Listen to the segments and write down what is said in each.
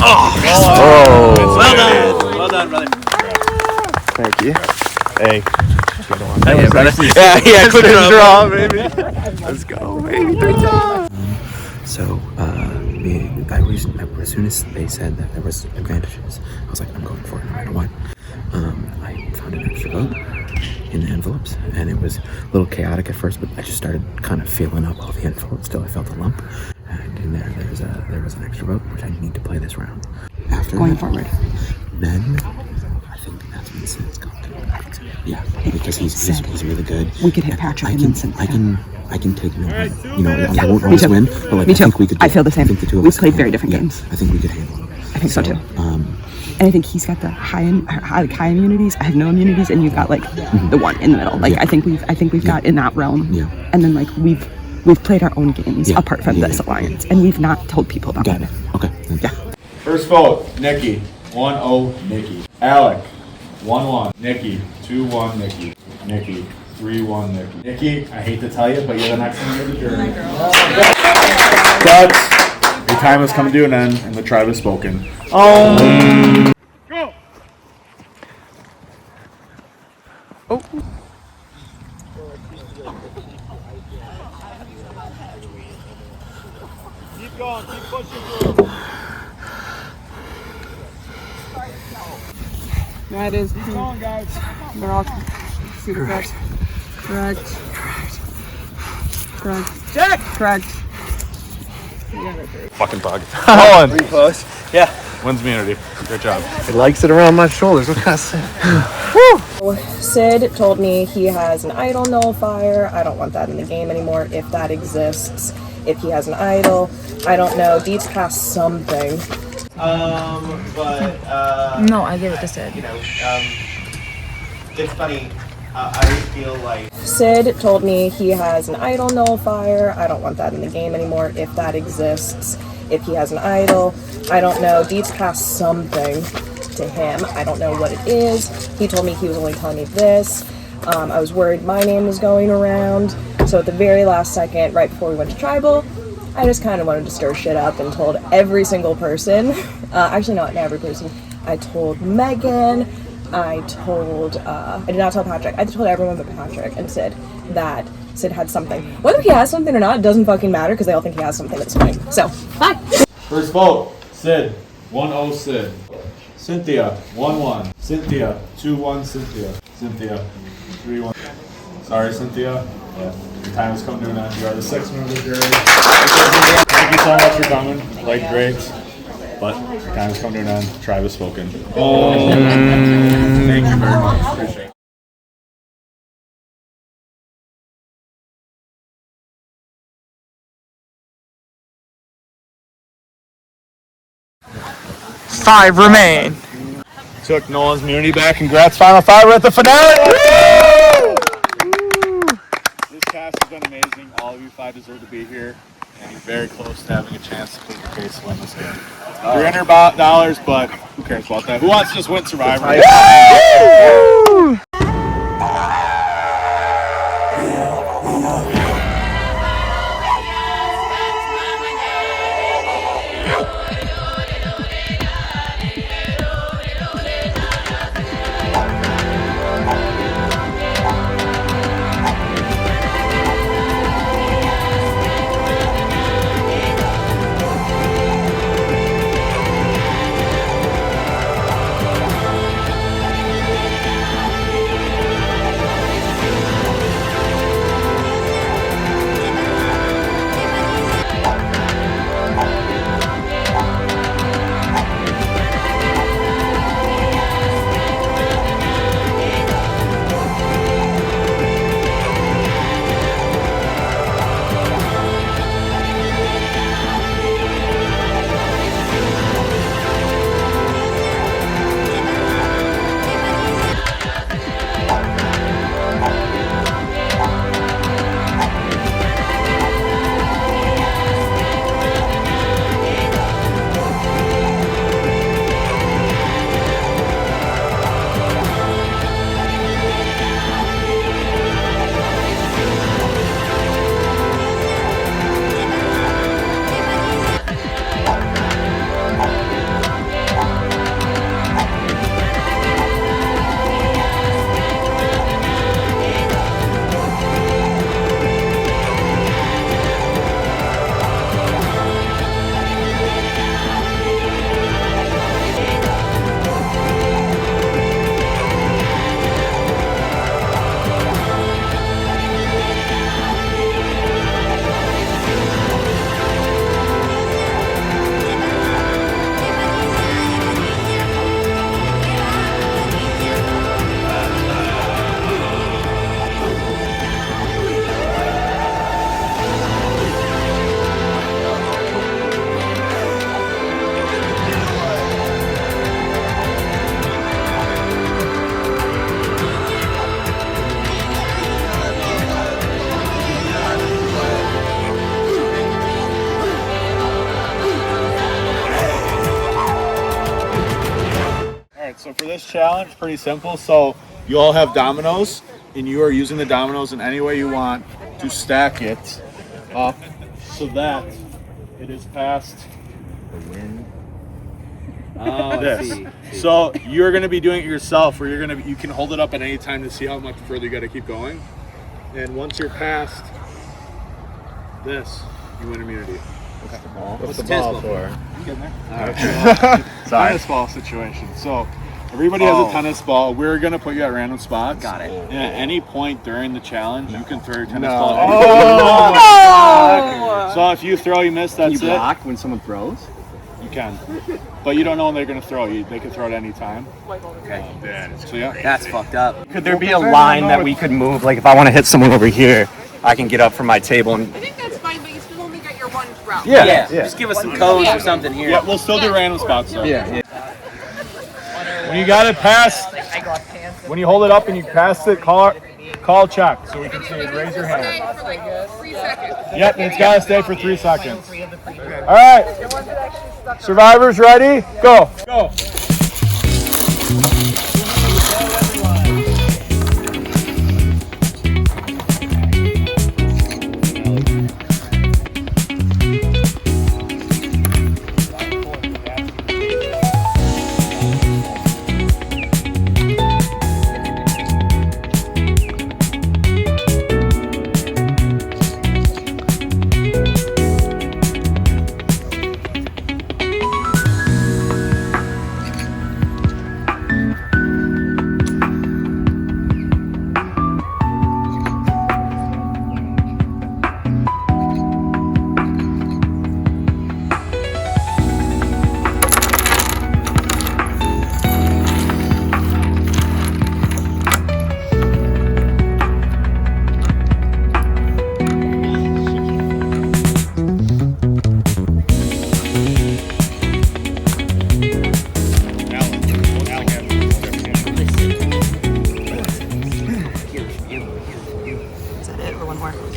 Oh! Well done. Well done, brother. Thank you. Hey. Hey, brother. Yeah, click and draw, baby. Let's go, baby. So, as soon as they said that there was advantages, I was like, I'm going for it no matter what. I found an extra vote in the envelopes, and it was a little chaotic at first, but I just started kind of feeling up all the envelopes till I felt a lump. And in there was an extra vote, which I need to play this round. After going forward. Then I think that's when Sid's got to. Yeah, because he's really good. We could hit Patrick and then Sid. I can take no, I won't always win, but like, me too. I think we could. I feel the same. We've played very can, different games. I think we could handle it. I think so too. And I think he's got the high immunities. I have no immunities, and you've got like the one in the middle. Like I think we've got in that realm. Yeah. And then like we've played our own games apart from this alliance, and we've not told people about it. Okay. Yeah. First vote, Nikki. 1-0, Nikki. Alec. 1-1, Nikki. 2-1, Nikki. Nikki. 3-1, Nikki. Nikki, I hate to tell you, but you're the next one to the jury. But your time has come to an end, and the tribe has spoken. Go! Oh. Keep going, keep pushing through. That is. Keep going, guys. They're all super correct. Check! Correct. Fucking bug. Colin. Pretty close. Yeah. Wins immunity. Good job. It likes it around my shoulders. What can I say? Sid told me he has an idol nullifier. I don't want that in the game anymore if that exists. If he has an idol, I don't know. Deets cast something. No, I gave it to Sid. You know, it's funny. I feel like Sid told me he has an idol nullifier. I don't want that in the game anymore if that exists. If he has an idol, I don't know. Deets cast something to him. I don't know what it is. He told me he was only telling me this. I was worried my name was going around. So at the very last second, right before we went to Tribal, I just kind of wanted to stir shit up and told every single person. Actually, not every person. I told Megan. I did not tell Patrick. I told everyone but Patrick and Sid that Sid had something. Whether he has something or not doesn't fucking matter because they all think he has something at this point. So, bye. First vote, Sid. 1-0, Sid. Cynthia. 1-1. Cynthia. 2-1, Cynthia. Cynthia. 3-1. Sorry, Cynthia. Yeah. Your time has come to an end. You are the sixth member of the jury. Thank you so much for coming. Played great. But your time has come to an end. Tribe has spoken. Thank you very much. Appreciate it. Five remain. Took Nolan's immunity back. Congrats, Final Five. We're at the finale. This cast has been amazing. All of you five deserve to be here. And you're very close to having a chance to plead your case to win this game. $300, but who cares about that? Who wants to just win Survivor? So for this challenge, pretty simple. So you all have dominoes, and you are using the dominoes in any way you want to stack it up so that it is past this. So you're going to be doing it yourself, where you can hold it up at any time to see how much further you got to keep going. And once you're past this, you win immunity. What's the ball for? You getting there? Tennis ball situation. So everybody has a tennis ball. We're gonna put you at random spots. Got it. And at any point during the challenge, you can throw your tennis ball. So if you throw, you miss. That's Can you it. block when someone throws? You can, but you don't know when they're gonna throw. They can throw at any time. Okay. So yeah. That's fucked up. Could there be a line that we could move? Like if I want to hit someone over here, I can get up from my table and. I think that's fine, but you still only get your one round. Yeah. Just give us some codes or something here. Yeah, we'll still do random spots though. Yeah. When you got it past, when you hold it up and you pass it, call check so we can see it. Raise your hand. For like 3 seconds. Yep, it's gotta stay for 3 seconds. All right, survivors ready? Go. Go.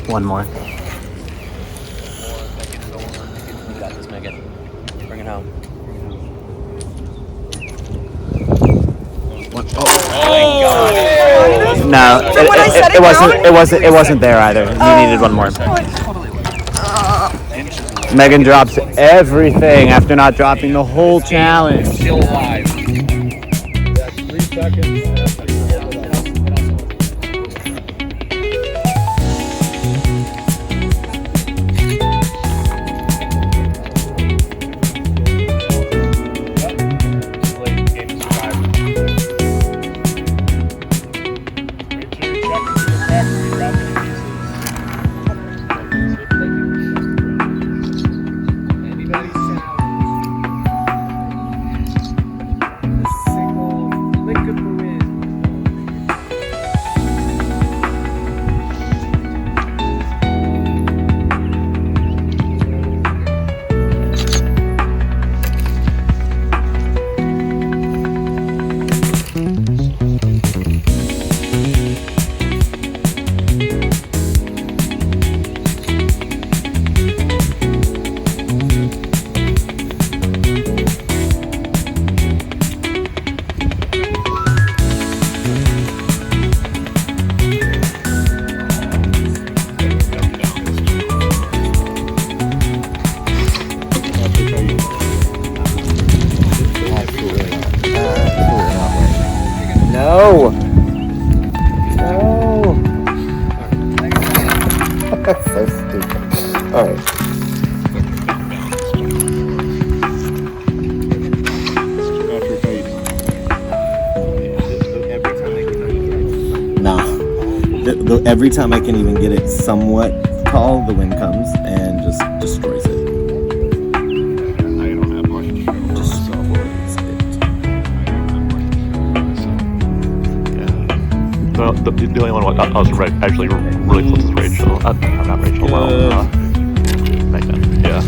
One more. You got this, Megan. Bring it home. No, it wasn't there either. You needed one more. Megan drops everything after not dropping the whole challenge. Still alive. 3 seconds. No. No. That's so stupid. All right. Nah. Every time I can even get it somewhat tall, the wind comes and just destroys it. I don't have much. Well, the only one I was actually really close to Rachel. I'm not Rachel. Well, Megan. Yeah.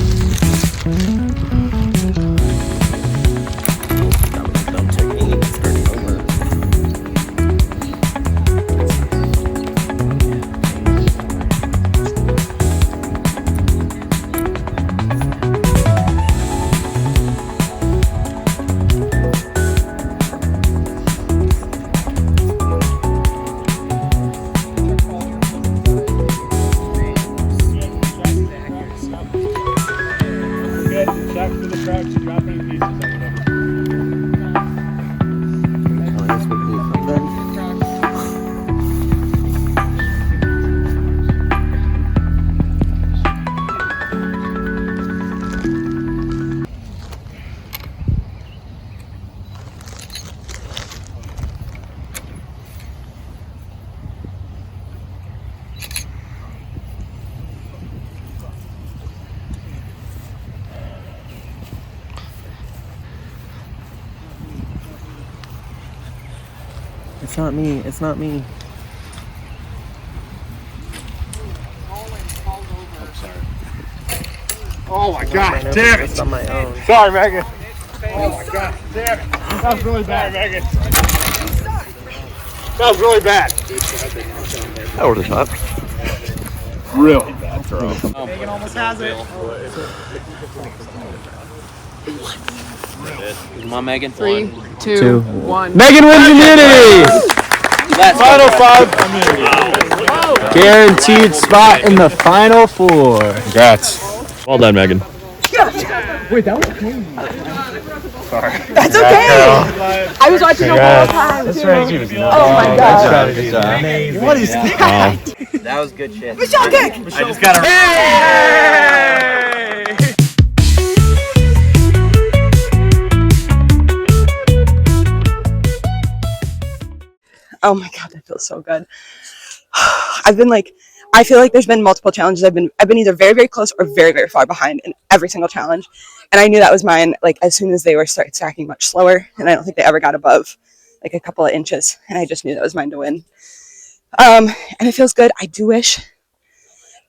It's not me. It's not me. Oh my god, damn it! On my own. Sorry, Megan. Oh my god, damn it! That was really bad, Megan. That was really bad. That was a shot. Really bad throw. Megan almost has it. Come on, Megan. 3, 2, 1. Megan wins immunity! Final 5. Guaranteed spot in the final 4. Congrats. Well done, Megan. Wait, that was crazy. Sorry. That's okay. I was watching the whole time too. Oh my god. Good job. What is that? That was good shit. Michelle kick. I just got a. Oh my god, that feels so good. I've been like, I feel like there's been multiple challenges. I've been either very, very close or very, very far behind in every single challenge. And I knew that was mine, like, as soon as they were started stacking much slower. And I don't think they ever got above, like, a couple of inches. And I just knew that was mine to win. And it feels good. I do wish,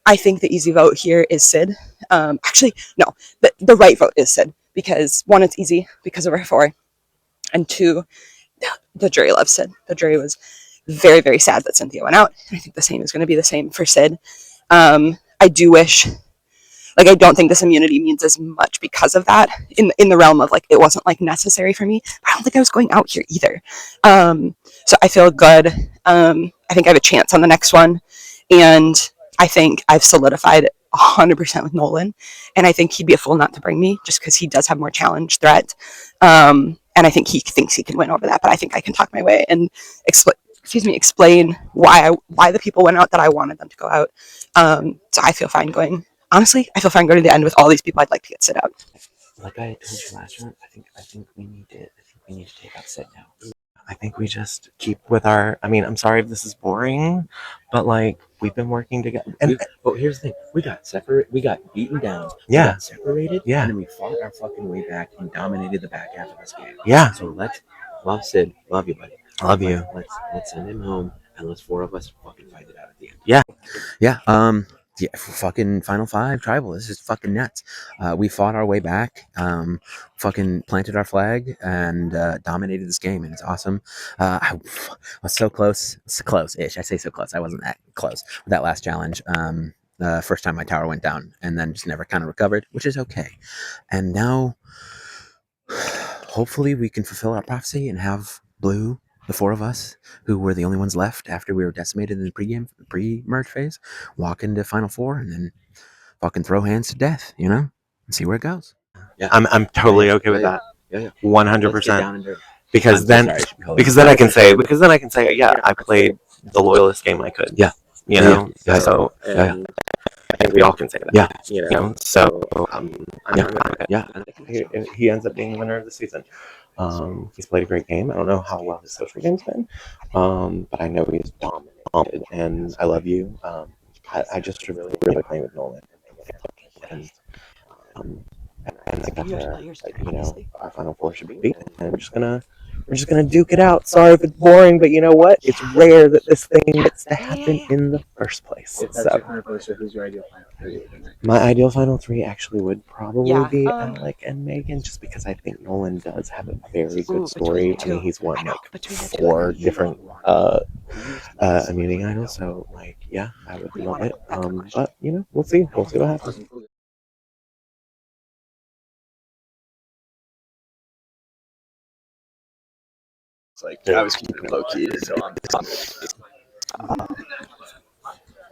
I think the easy vote here is Sid. Actually, no, the right vote is Sid. Because, one, it's easy because of our 4. And 2, the jury loves Sid. The jury was very, very sad that Cynthia went out. I think the same is going to be the same for Sid. I do wish, like, I don't think this immunity means as much because of that in the realm of, like, it wasn't, like, necessary for me. But I don't think I was going out here either. So I feel good. I think I have a chance on the next one. And I think I've solidified 100% with Nolan. And I think he'd be a fool not to bring me just because he does have more challenge threat. And I think he thinks he can win over that, but I think I can talk my way and explain why the people went out that I wanted them to go out. So I feel fine going. Honestly, I feel fine going to the end with all these people I'd like to get sit out. Like I told you last round, I think we need to take out Sid now. I think we just keep with our. I mean, I'm sorry if this is boring, but like we've been working together. And here's the thing: we got separated. We got beaten down. Yeah. We got separated. Yeah. And then we fought our fucking way back and dominated the back half of this game. Yeah. So let's love Sid. Love you, buddy. Love you. Let's send him home and let's 4 of us fucking fight it out at the end. Yeah. Yeah. Yeah, fucking Final 5 tribal. This is fucking nuts. We fought our way back, fucking planted our flag, and dominated this game, and it's awesome. I was so close-ish. I say so close. I wasn't that close with that last challenge. First time my tower went down, and then just never kind of recovered, which is okay. And now, hopefully, we can fulfill our prophecy and have Blue, the 4 of us, who were the only ones left after we were decimated in the pre-merge phase, walk into Final 4 and then fucking throw hands to death, you know, and see where it goes. Yeah, I'm totally okay with that. Yeah. 100%. Because then I can say, yeah, I played the loyalist game I could. Yeah. You know. Yeah. So Yeah. I think we all can say that. Yeah. You know. So Yeah. he ends up being the winner of the season. He's played a great game. I don't know how well his social game's been, but I know he's dominated. And I love you. I just really playing with Nolan, and I got you know, our Final 4 should be beaten, and we're just gonna duke it out. Sorry if it's boring, but you know what? It's rare that this thing gets to happen in the first place. So, who's your ideal Final 3? my ideal Final 3 actually would probably be Yeah. Alec and Megan, just because I think Nolan does have a very good story. I mean, he's won like 4 different immunity idols, so like, yeah, I would love it. But you know, we'll see. We'll see what happens. Like I was keeping low key, so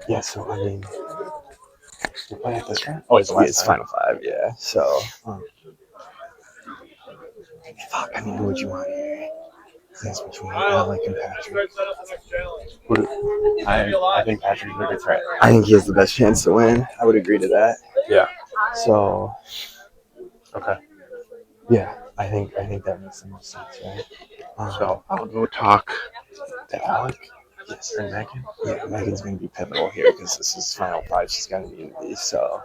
Yeah, so I mean, it's Final 5, yeah. So Fuck, I mean, who would you want here? It's between Alec and Patrick. I think Patrick's a good threat. I think he has the best chance to win. I would agree to that. Yeah. So, Okay. yeah, I think that makes the most sense, right? So I'll go talk to Alec. Yes, or Megan. Yeah, Megan's going to be pivotal here because this is Final Five. She's got to be in these, so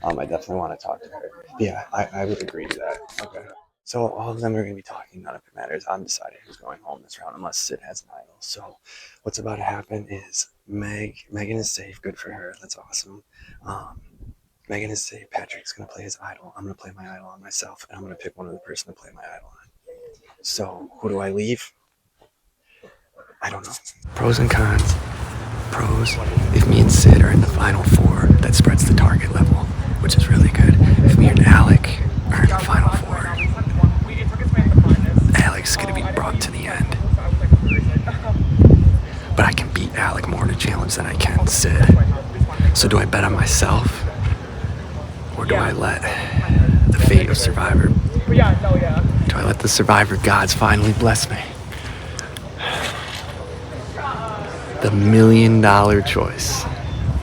I definitely want to talk to her. Yeah, I would agree to that. Okay. So all of them are going to be talking. None of it matters. I'm deciding who's going home this round unless Sid has an idol. So what's about to happen is Megan is safe. Good for her. That's awesome. Megan is safe. Patrick's going to play his idol. I'm going to play my idol on myself, and I'm going to pick one other person to play my idol on. So who do I leave? I don't know. Pros and cons. Pros, if me and Sid are in the final four, that spreads the target level, which is really good. If me and Alec are in the final four, Alec's going to be brought to the end. But I can beat Alec more in a challenge than I can Sid. So do I bet on myself? Or do I let the fate of Survivor... Do I let the Survivor gods finally bless me? The $1 million choice.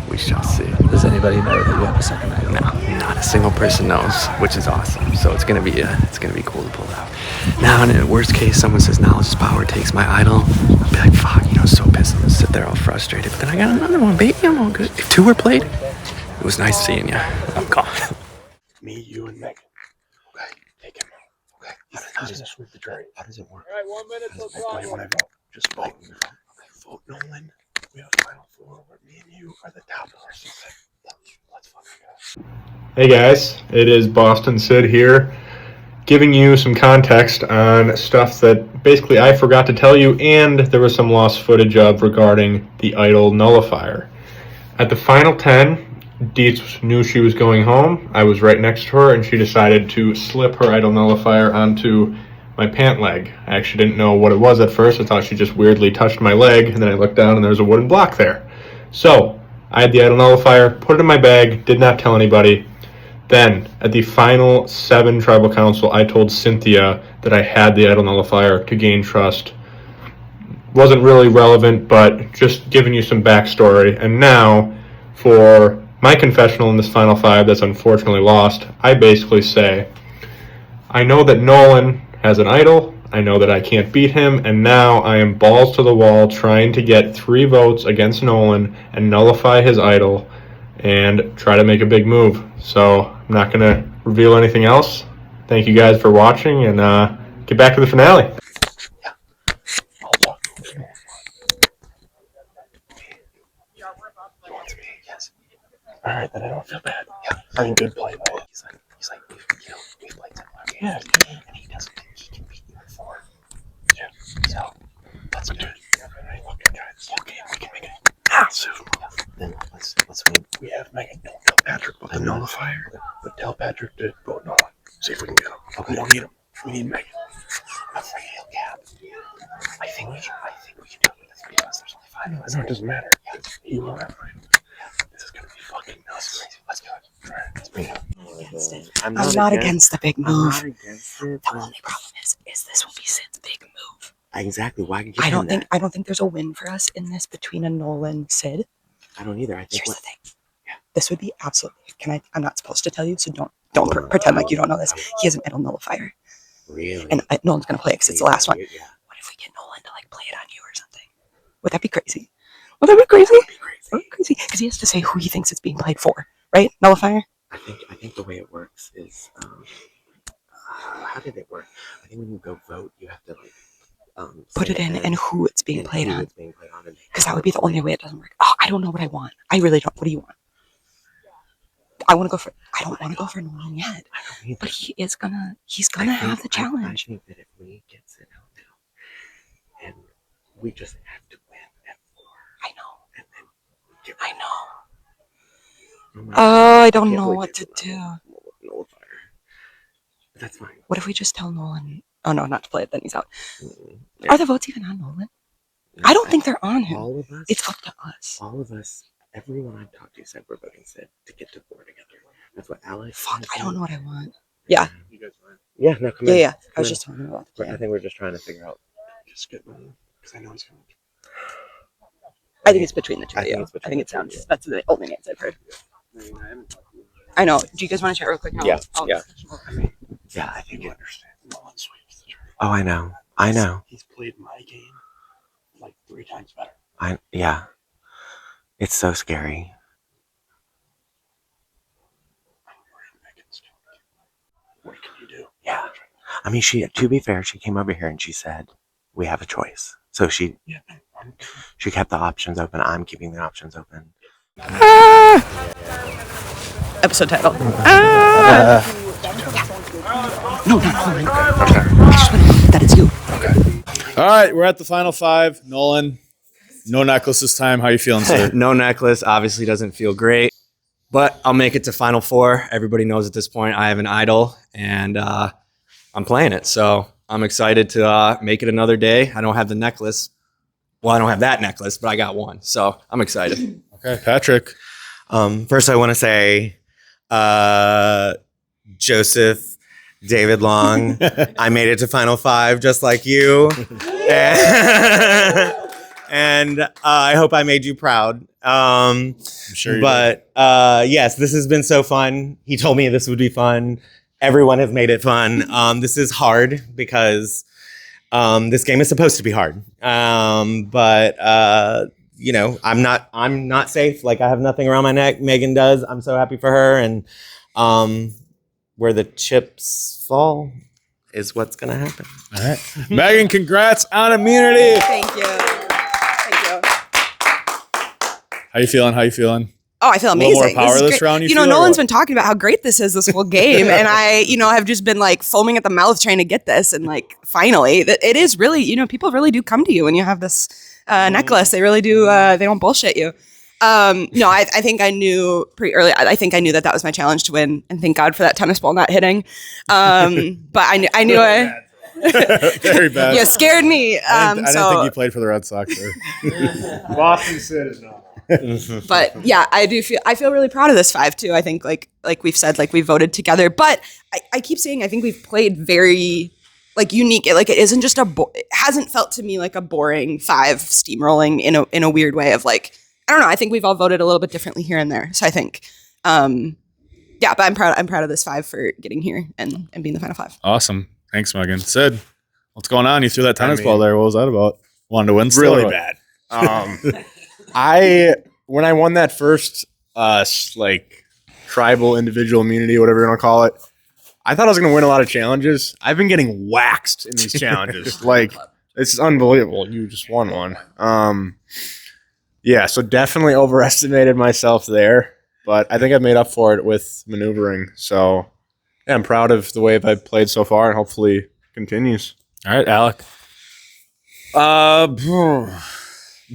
We shall see. Does anybody know that you have a second idol? No, not a single person knows, which is awesome. So it's gonna be cool to pull out. Now, in the worst case, someone says knowledge is power, takes my idol. I'll be like, fuck, so pissed. I'm gonna sit there all frustrated. But then I got another one, baby. I'm all good. If two were played, it was nice seeing you. I'm gone. Me, you, and Megan. Okay, take him. Okay. How does it sweep the jury? How does it work? All right, 1 minute. Why do you want to vote? Just vote. Okay, vote Nolan. We have final four where me and you are the top person. Let's fucking go. Hey guys, it is Boston Sid here, giving you some context on stuff that basically I forgot to tell you, and there was some lost footage of regarding the Idol Nullifier. At the final 10, Dietz knew she was going home. I was right next to her, and she decided to slip her Idol Nullifier onto my pant leg. I actually didn't know what it was at first. I thought she just weirdly touched my leg, and then I looked down and there was a wooden block there. So I had the Idol Nullifier, put it in my bag, did not tell anybody. Then at the final 7 tribal council, I told Cynthia that I had the Idol Nullifier to gain trust. Wasn't really relevant, but just giving you some backstory. And now for my confessional in this final 5 that's unfortunately lost, I basically say, I know that Nolan has an idol, I know that I can't beat him, and now I am balls to the wall trying to get 3 votes against Nolan and nullify his idol and try to make a big move. So I'm not going to reveal anything else. Thank you guys for watching, and get back to the finale. All right, then I don't feel bad. Yeah, I mean, good play though. He's like, we've played that long. Yeah, and he doesn't think he can beat you in 4. Yeah, so let's do it. Yeah, right, okay, guys. Okay, we can make it massive. Yeah. Then let's win. We have Megan. Don't tell Patrick about the nullifier, but tell Patrick to vote Nolan. See if we can get him. Okay. We don't need him. We need Megan. I'm afraid he'll cap. I think we can do it with the 3 of us. There's only 5 of us. No, it doesn't matter. Yeah. He won't have right. This is gonna be fucking nuts. Let's do it. All right, let's bring it. I'm not against the big move. I'm not against it. The only problem is this will be Sid's big move. Exactly. Why can you I don't think there's a win for us in this between a Nolan Sid. I don't either. I think here's the thing. Yeah. This would be absolutely. I'm not supposed to tell you, so don't pretend like you don't know this. He has an Idol Nullifier. Really? And Nolan's gonna play it because it's the last one. Yeah. What if we get Nolan to play it on you or something? Would that be crazy? Would that be crazy? Crazy. Because he has to say who he thinks it's being played for, right? Nullifier. I think the way it works is how did it work? I think when you go vote, you have to put it in and who it's being played on. Because that would be the only way it doesn't work. Oh, I don't know what I want. I really don't. What do you want? I don't want to go for Nolan yet. But he's gonna have the challenge. I think that if we get Sid out now, and we just have to win at 4. I know. And then I know. Oh, I don't know what to do. Nullifier. That's fine. What if we just tell Nolan? Oh no, not to play it. Then he's out. Yeah. Are the votes even on Nolan? No, I don't think they're on him. All of us. It's up to us. All of us. Everyone I've talked to said we're voting Sid to get to 4 together. That's what Alex. Fuck, I don't know what I want. Yeah. You guys win. Yeah, no, come Yeah, in. yeah. I Come was in. just talking about the I plan. think we're just trying to figure out. Just get one, because I know he's coming. I think it's between the two I of think you. it's between I think the it two of sounds. you. That's the only names I've heard. I know. Do you guys want to chat real quick? Yeah, I'll yeah. Yeah, I think you understand. Nolan sweeps the jury. Oh, I know. I know. He's played my game like 3 times better. Yeah. It's so scary. What can you do? Yeah. I mean, to be fair, she came over here and she said, we have a choice. So she kept the options open. I'm keeping the options open. Episode title. No, that is you. All right, we're at the final 5. Nolan, no necklace this time. How you feeling, sir? No necklace obviously doesn't feel great, but I'll make it to final 4. Everybody knows at this point I have an idol, and I'm playing it. So I'm excited to make it another day. I don't have the necklace. Well, I don't have that necklace, but I got one. So I'm excited. Okay, Patrick. First, I want to say, Joseph, David Long, I made it to Final 5 just like you. And I hope I made you proud. I'm sure you But yes, this has been so fun. He told me this would be fun. Everyone has made it fun. This is hard because this game is supposed to be hard. But you know, I'm not safe. Like, I have nothing around my neck. Megan does. I'm so happy for her. And where the chips fall is what's gonna happen. All right. Megan, congrats on immunity. Thank you. Thank you. How you feeling? How you feeling? Oh, I feel A little amazing. more This is power this great. round, you You know, feel, or Nolan's what? been talking about how great this is this whole game, and I, have just been like foaming at the mouth trying to get this, and like finally, it is really, people really do come to you when you have this necklace. They really do. They don't bullshit you. No, I think I knew pretty early. I think I knew that was my challenge to win, and thank God for that tennis ball not hitting. But I knew I. Very bad. You scared me. I didn't think you played for the Red Sox there. Boston said it now. But yeah, I feel really proud of this 5 too. I think like we've said, like we voted together, but I keep saying I think we've played very like unique. Like it isn't just it hasn't felt to me like a boring 5 steamrolling in a weird way of like, I don't know. I think we've all voted a little bit differently here and there. So I think, yeah, but I'm proud of this 5 for getting here and being the final 5. Awesome. Thanks, Megan. Sid, what's going on? You threw that tennis ball there. What was that about? Wanted to win still, Really or bad. what? When I won that first like tribal individual immunity, whatever you want to call it, I thought I was going to win a lot of challenges. I've been getting waxed in these challenges. Like, it's unbelievable. You just won one. Yeah, so definitely overestimated myself there, but I think I've made up for it with maneuvering. So yeah, I'm proud of the way I've played so far, and hopefully continues. All right, Alec.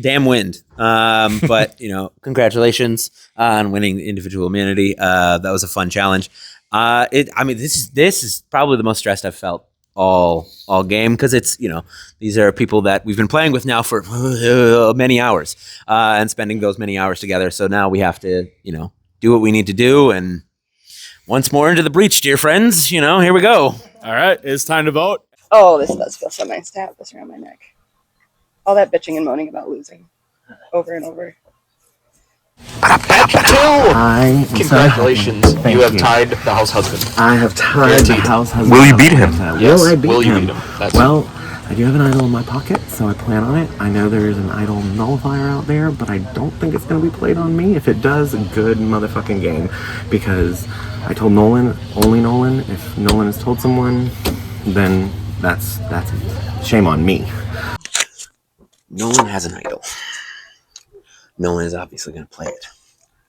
Damn wind. But congratulations on winning the individual immunity. That was a fun challenge. This is probably the most stressed I've felt all game, because it's these are people that we've been playing with now for many hours and spending those many hours together. So now we have to do what we need to do, and once more into the breach, dear friends. Here we go. All right, it's time to vote. Oh, this does feel so nice to have this around my neck. All that bitching and moaning about losing over and over. Congratulations, you have tied the house husband. I have tied the house husband. Will you beat him? Will I beat Will you him? beat him? That's Well, I do have an idol in my pocket, so I plan on it. I know there is an idol nullifier out there, but I don't think it's going to be played on me. If it does, good motherfucking game. Because I told Nolan, only Nolan. If Nolan has told someone, then that's shame on me. Nolan has an idol. Nolan is obviously going to play it.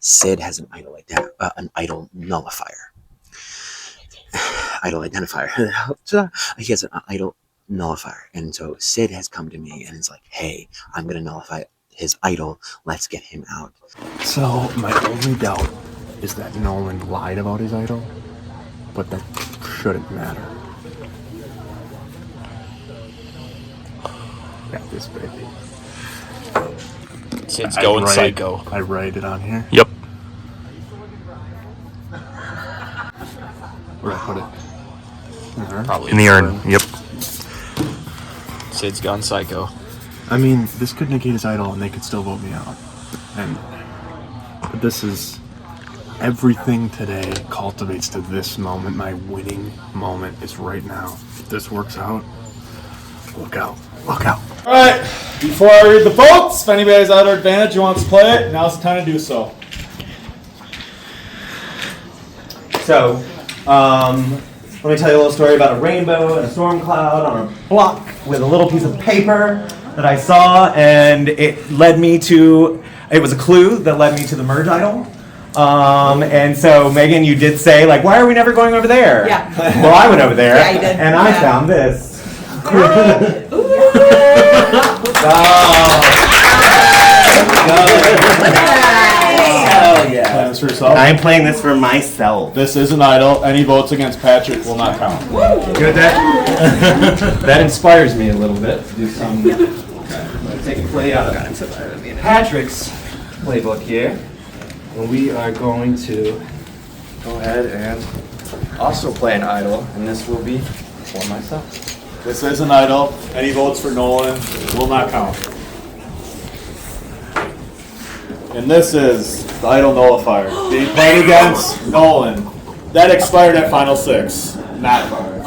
Sid has an idol nullifier. Idol identifier. He has an idol nullifier. And so Sid has come to me and is like, hey, I'm going to nullify his idol. Let's get him out. So my only doubt is that Nolan lied about his idol, but that shouldn't matter. Got this, baby. Sid's going psycho. I write it on here. Yep. Where do I put it? Probably In the urn. Yep. Sid's gone psycho. I mean, this could negate his idol and they could still vote me out. And this is everything today cultivates to this moment. My winning moment is right now. If this works out, look out. Look out. All right, before I read the votes, if anybody has Idol Advantage who wants to play it, now's the time to do so. So, let me tell you a little story about a rainbow and a storm cloud on a block with a little piece of paper that I saw, and it led me to, it was a clue that led me to the merge idol. And so, Megan, you did say, like, why are we never going over there? Yeah. Well, I went over there, Yeah, you did. and I Yeah. found this. Play this for yourself. I'm playing this for myself. This is an idol. Any votes against Patrick will not count. Good. That inspires me a little bit to do some. Let's take a play out of Patrick's playbook here, and we are going to go ahead and also play an idol, and this will be for myself. This is an idol. Any votes for Nolan will not count. And this is the Idol Nullifier being played against Nolan. That expired at Final 6. Not fired.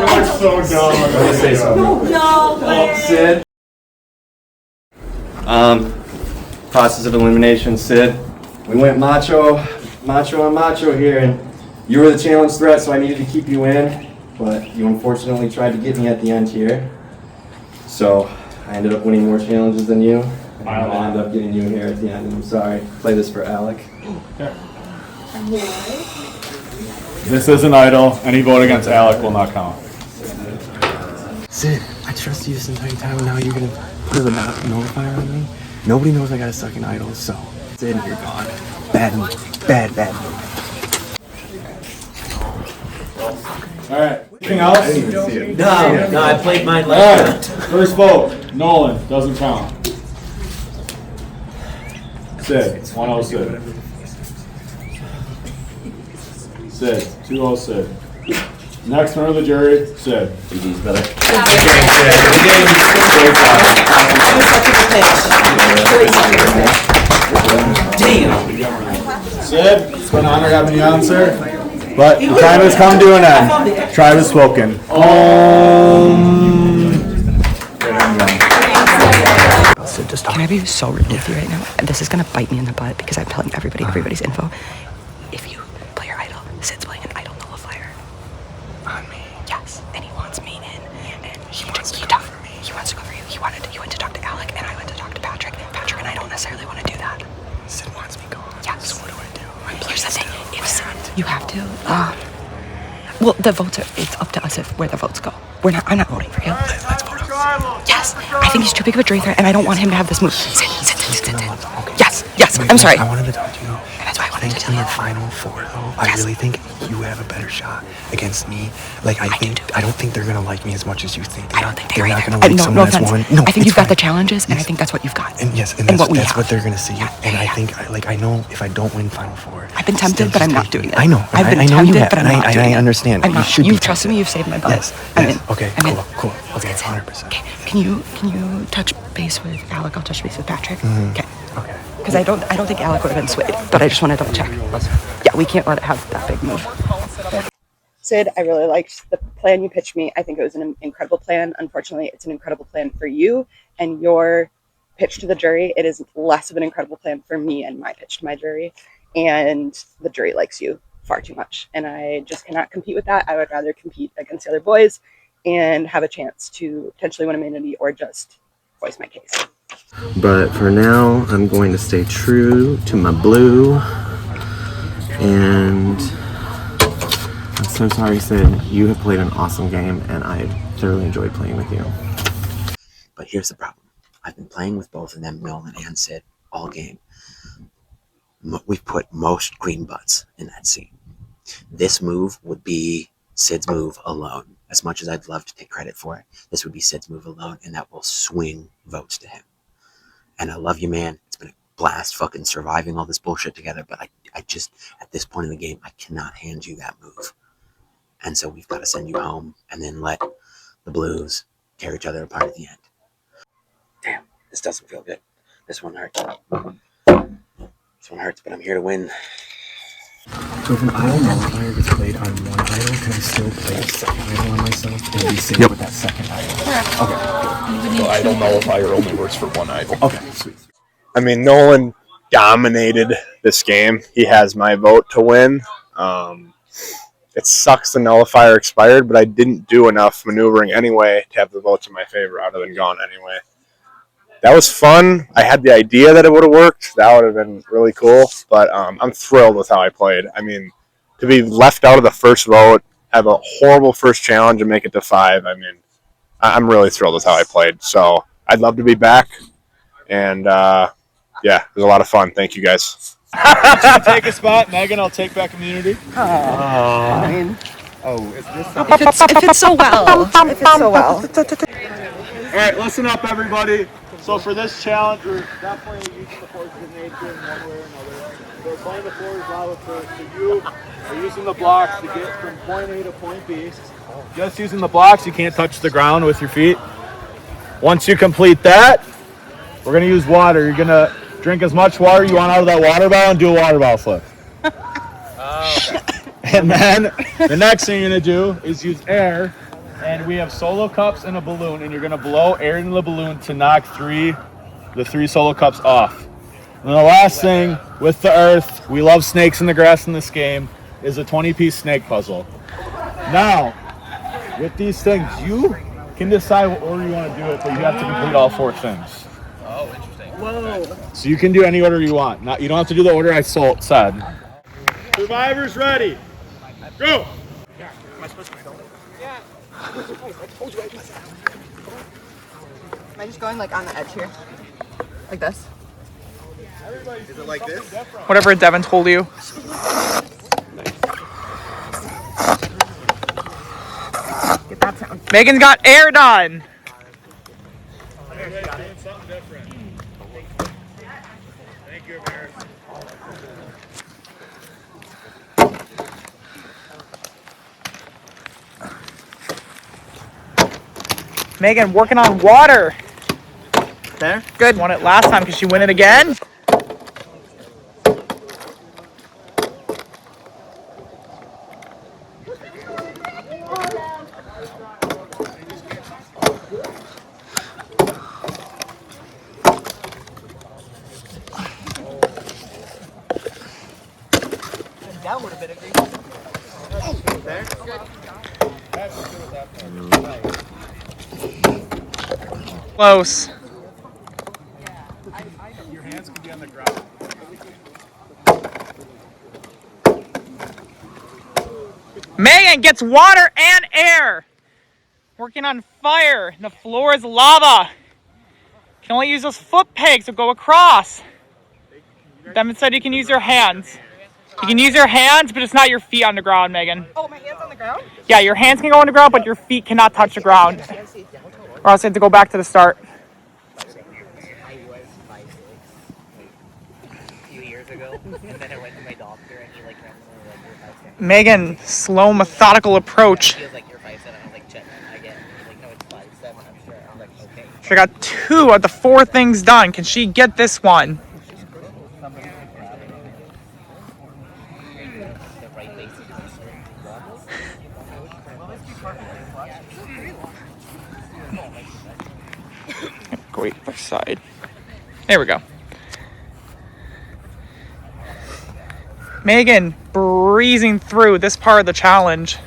We're so dumb. Let me say something. Sid. Process of elimination, Sid. We went macho on macho here, and you were the challenge threat, so I needed to keep you in, but you unfortunately tried to get me at the end here. So I ended up winning more challenges than you, and I ended up getting you here at the end, and I'm sorry. Play this for Alec. This is an idol. Any vote against Alec will not count. Sid, I trust you this entire time, and now you're gonna put a nullifier on me? Nobody knows I got a sucking idol, so Sid, you're gone. Bad move. Bad move. All right. Anything else? I didn't even see it. No, I played mine All last right. First vote. Nolan doesn't count. Sid 1-0 Sid. Sid 2-0 Sid. Next member of the jury, Sid. GG's, brother. Sid, it's been an honor having you on, sir. But the time has come to an end. Tribe has spoken. Can I be so rude with you right now? This is gonna bite me in the butt because I'm telling everybody everybody's info. If you play your idol, Sid's playing an idol nullifier. On me. Yes, and he wants me in. And he wants to go for me. He wants to go for you. He went to talk to Alec, and I went to talk to Patrick. Patrick and I don't necessarily want to do that. Sid wants me gone. Yes. So what do I do? Here's the thing. If Sid, you have to. Well, the votes are. It's up to us if where the votes go. We're not. I'm not voting for you. Let's vote on Sid. Yes, I think he's too big of a jury threat, and I don't want him to have this move. Sit. Okay. Yes. Wait, I'm sorry. I wanted to talk to you. And that's why I wanted to tell in you. the final four, though, I really think you have a better shot against me. Like, I don't think they're gonna like me as much as you think they are. I don't think they're not either. gonna like No someone that's offense. won. No, I think it's you've got fine. the challenges, and I Yes. think that's what you've got. And yes, and what we that's have. what they're gonna see. Yeah, and yeah, I yeah. think, I know if I don't win final four. I've been tempted, but I'm not doing it. I know. I've been I know you tempted, have, but I'm and not doing I it. understand. I'm not. You should You've be trusted me. You've saved my butt. Yes. I'm yes. in. Okay. I'm in. Cool. Okay. 100%. Okay. Can you touch base with Alec? I'll touch base with Patrick. Okay. Okay. Because I don't think Alec would have been swayed, but I just want to double check. Yeah, we can't let it have that big move. Sid, I really liked the plan you pitched me. I think it was an incredible plan. Unfortunately, it's an incredible plan for you and your pitch to the jury. It is less of an incredible plan for me and my pitch to my jury. And the jury likes you far too much. And I just cannot compete with that. I would rather compete against the other boys and have a chance to potentially win immunity or just voice my case. But for now, I'm going to stay true to my blue. And I'm so sorry, Sid. You have played an awesome game, and I thoroughly enjoyed playing with you. But here's the problem. I've been playing with both of them, Nolan and Sid, all game. We've put most green butts in that scene. This move would be Sid's move alone. As much as I'd love to take credit for it, this would be Sid's move alone, and that will swing votes to him. And I love you, man. It's been a blast fucking surviving all this bullshit together, but I just, at this point in the game, I cannot hand you that move. And so we've got to send you home and then let the Blues tear each other apart at the end. Damn, this doesn't feel good. This one hurts. This one hurts, but I'm here to win. So if an idol nullifier gets played on one idol, can I still play a second idol on myself and be safe with that second idol? Okay. The idol nullifier only works for one idol. Okay, sweet. I mean, Nolan dominated this game. He has my vote to win. It sucks the nullifier expired, but I didn't do enough maneuvering anyway to have the votes in my favor. I would have been gone anyway. That was fun. I had the idea that it would have worked. That would have been really cool. But I'm thrilled with how I played. I mean, to be left out of the first vote, have a horrible first challenge, and make it to 5. I mean, I'm really thrilled with how I played. So I'd love to be back. And, yeah, it was a lot of fun. Thank you, guys. Take a spot. Megan, I'll take back immunity. Fine. Is this If it's so well. If it's so well. All right, listen up, everybody. So for this challenge, we're definitely using the forces of nature in one way or another. So playing the floor is relative. So you are using the blocks to get from point A to point B. Just using the blocks, you can't touch the ground with your feet. Once you complete that, we're going to use water. You're going to drink as much water you want out of that water bottle and do a water bottle flip. And then the next thing you're going to do is use air. And we have solo cups and a balloon, and you're going to blow air into the balloon to knock the three solo cups off. And the last thing with the earth, we love snakes in the grass in this game, is a 20-piece snake puzzle. Now, with these things, you can decide what order you want to do it, but you have to complete all 4 things. Oh, interesting. Whoa. So you can do any order you want. You don't have to do the order I said. Survivors ready. Go! Am I just going like on the edge here? Like this? Is it like this? Whatever Devin told you. Get that sound. Megan's got air done. Thank you, America. Megan working on water. There? Good. Won it last time. Can she win it again? That would have been a great. Close. Your hands can be on the ground. Megan gets water and air. Working on fire. The floor is lava. Can only use those foot pegs to go across. Devin said you can use your hands. You can use your hands, but it's not your feet on the ground, Megan. Oh, my hand's on the ground? Yeah, your hands can go on the ground, but your feet cannot touch the ground. Or else you have to go back to the start. I was 5'6" a few years ago, and then I went to my doctor, and he like randomly like, you're 5'6". Megan, slow, methodical approach. He was like, you're 5'7". I was like, check, I get it. He's like, no, it's 5'7". I'm sure. I'm like, okay. She got 2 of the 4 things done. Can she get this one? Go wait other side. There we go. Megan breezing through this part of the challenge.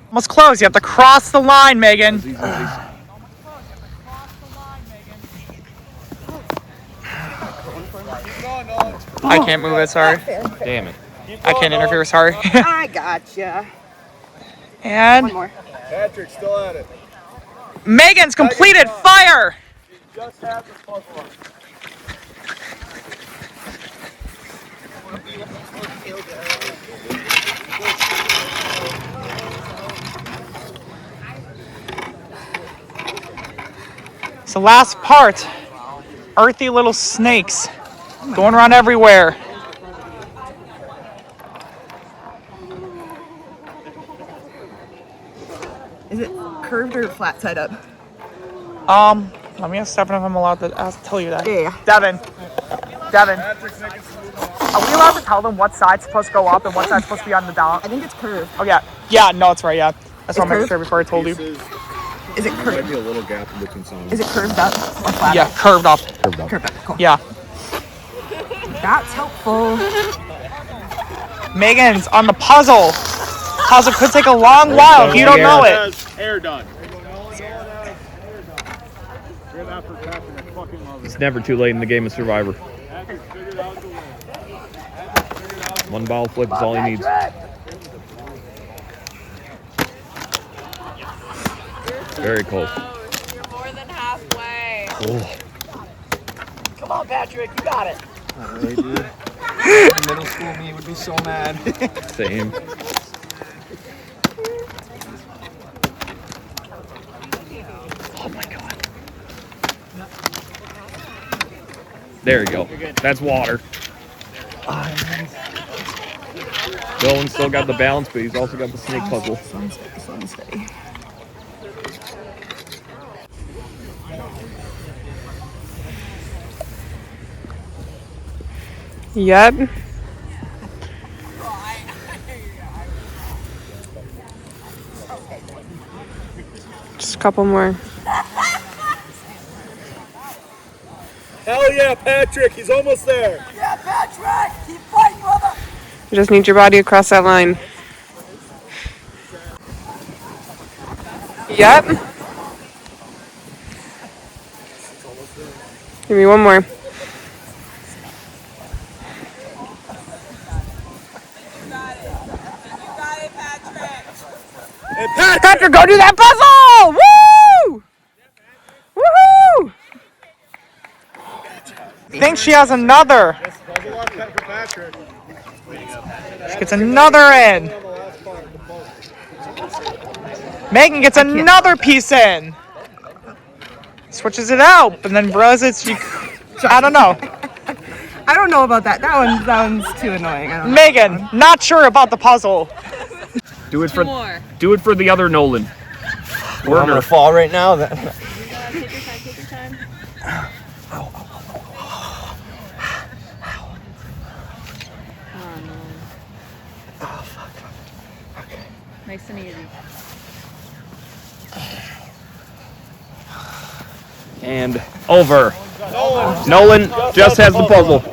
Almost close. You have to cross the line, Megan. I can't move it, sorry. Damn it. I can't interfere, sorry. I gotcha. And One more. Patrick, still at it. Megan's completed fire. Just have the plus one. It's the last part. Earthy little snakes going around everywhere. Is it curved or flat side up? Let me ask Devin if I'm allowed to tell you that. Yeah. Devin. Are we allowed to tell them what side's supposed to go up and what side's supposed to be on the down? I think it's curved. Oh yeah. Yeah, no, it's right, yeah. That's what I'm making curved? sure before I told you. Is it curved? Might be a little gap in between some. Is it curved up or flat? Yeah, curved up. Curved up. Cool. Yeah. That's helpful. Megan's on the puzzle. Puzzle could take a long while if you don't know it. Air done. It's never too late in the game of Survivor. One ball flip is all he needs. Very close. You're more than halfway. Oh. Come on, Patrick, you got it. I really do. Middle school me would be so mad. Same. Oh my god. There you go. That's water. Dylan's still got the balance, but he's also got the snake puzzle. Steady. Yep. Just a couple more. Hell yeah, Patrick, he's almost there. Yeah, Patrick, keep fighting, brother. You just need your body across that line. Yep. Give me one more. Hey, Patrick! Patrick, go do that puzzle! Woo! Woohoo! I think she has another. She gets another in. Megan gets another piece in. Switches it out, but then realizes she. I don't know. I don't know about that. That one sounds too annoying. I don't know. Megan, not sure about the puzzle. Do it for the other Nolan. I'm gonna fall right now. Take your time. Oh, fuck. Okay. Nice and easy. And over. Nolan just has the puzzle.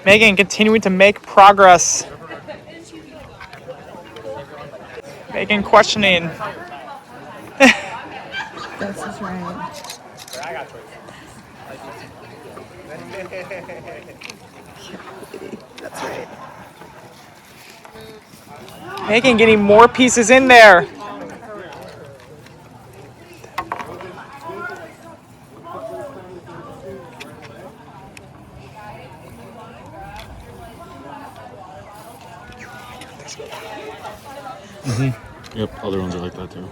Megan continuing to make progress. Megan questioning. This is right. That's right. Megan getting more pieces in there. Yep, other ones are like that too.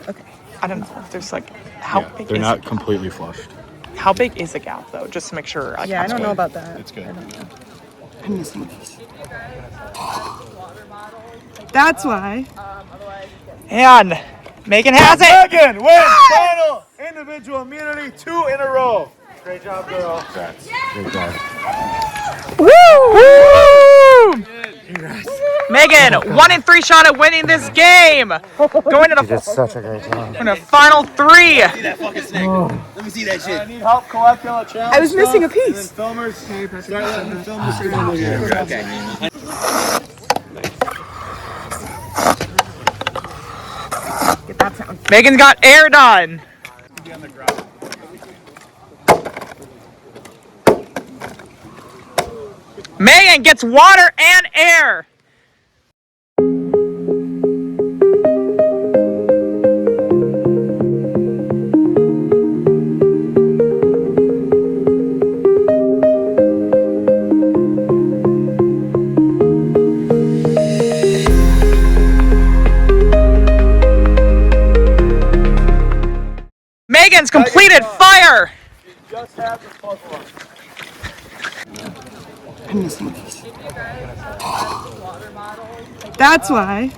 Okay. I don't know if there's like how big They're is not completely flushed. How big is the gap though? Just to make sure. Yeah, I don't know about that. It's good. I'm missing a piece. That's why. And Megan has it. Megan wins final individual immunity 2 in a row. Great job, girl. Congrats. Great job. Woo! Megan, 1 in 3 shot at winning this game. Going to You did such a great job. the final 3. Let me see that shit. I need help collecting all the challenge I was missing a stuff, and piece. then filmers, start letting the film distribute here. Okay. Get that sound. Megan's got air done. Megan gets water and air. Megan's completed fire. I'm missing these. That's why.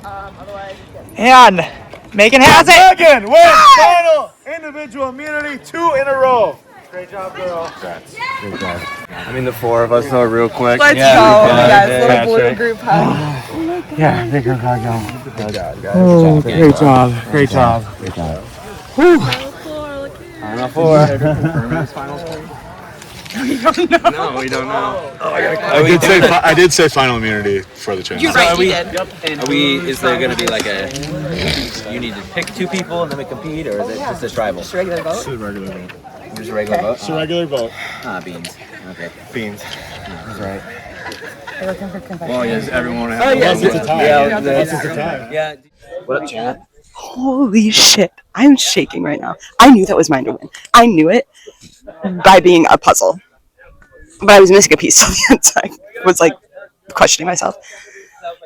And Megan has it. Megan wins final individual immunity 2 in a row. Great job, girl. Congrats. Great job. I mean, the 4 of us know real quick. Let's go. Yes, little blue group hug. Yeah, big hug, go. Good job, guys. Oh, great job. Great job. Great job. Woo. Final 4. We don't know. No, we don't know. I did say final immunity for the channel. You're right, you did. Is there going to be like you need to pick 2 people and then we compete, or is it just a tribal? Just a regular vote? It's a regular vote. Just a regular vote? It's a regular vote. Beans. Okay. Beans. That's right. They're looking for confession. Well, yes, everyone has. Oh, yes, it's a tie. Yeah, It's a tie. Yeah. What up, chat? Holy shit. I'm shaking right now. I knew that was mine to win. I knew it by being a puzzle. But I was missing a piece of the end, so I was like questioning myself.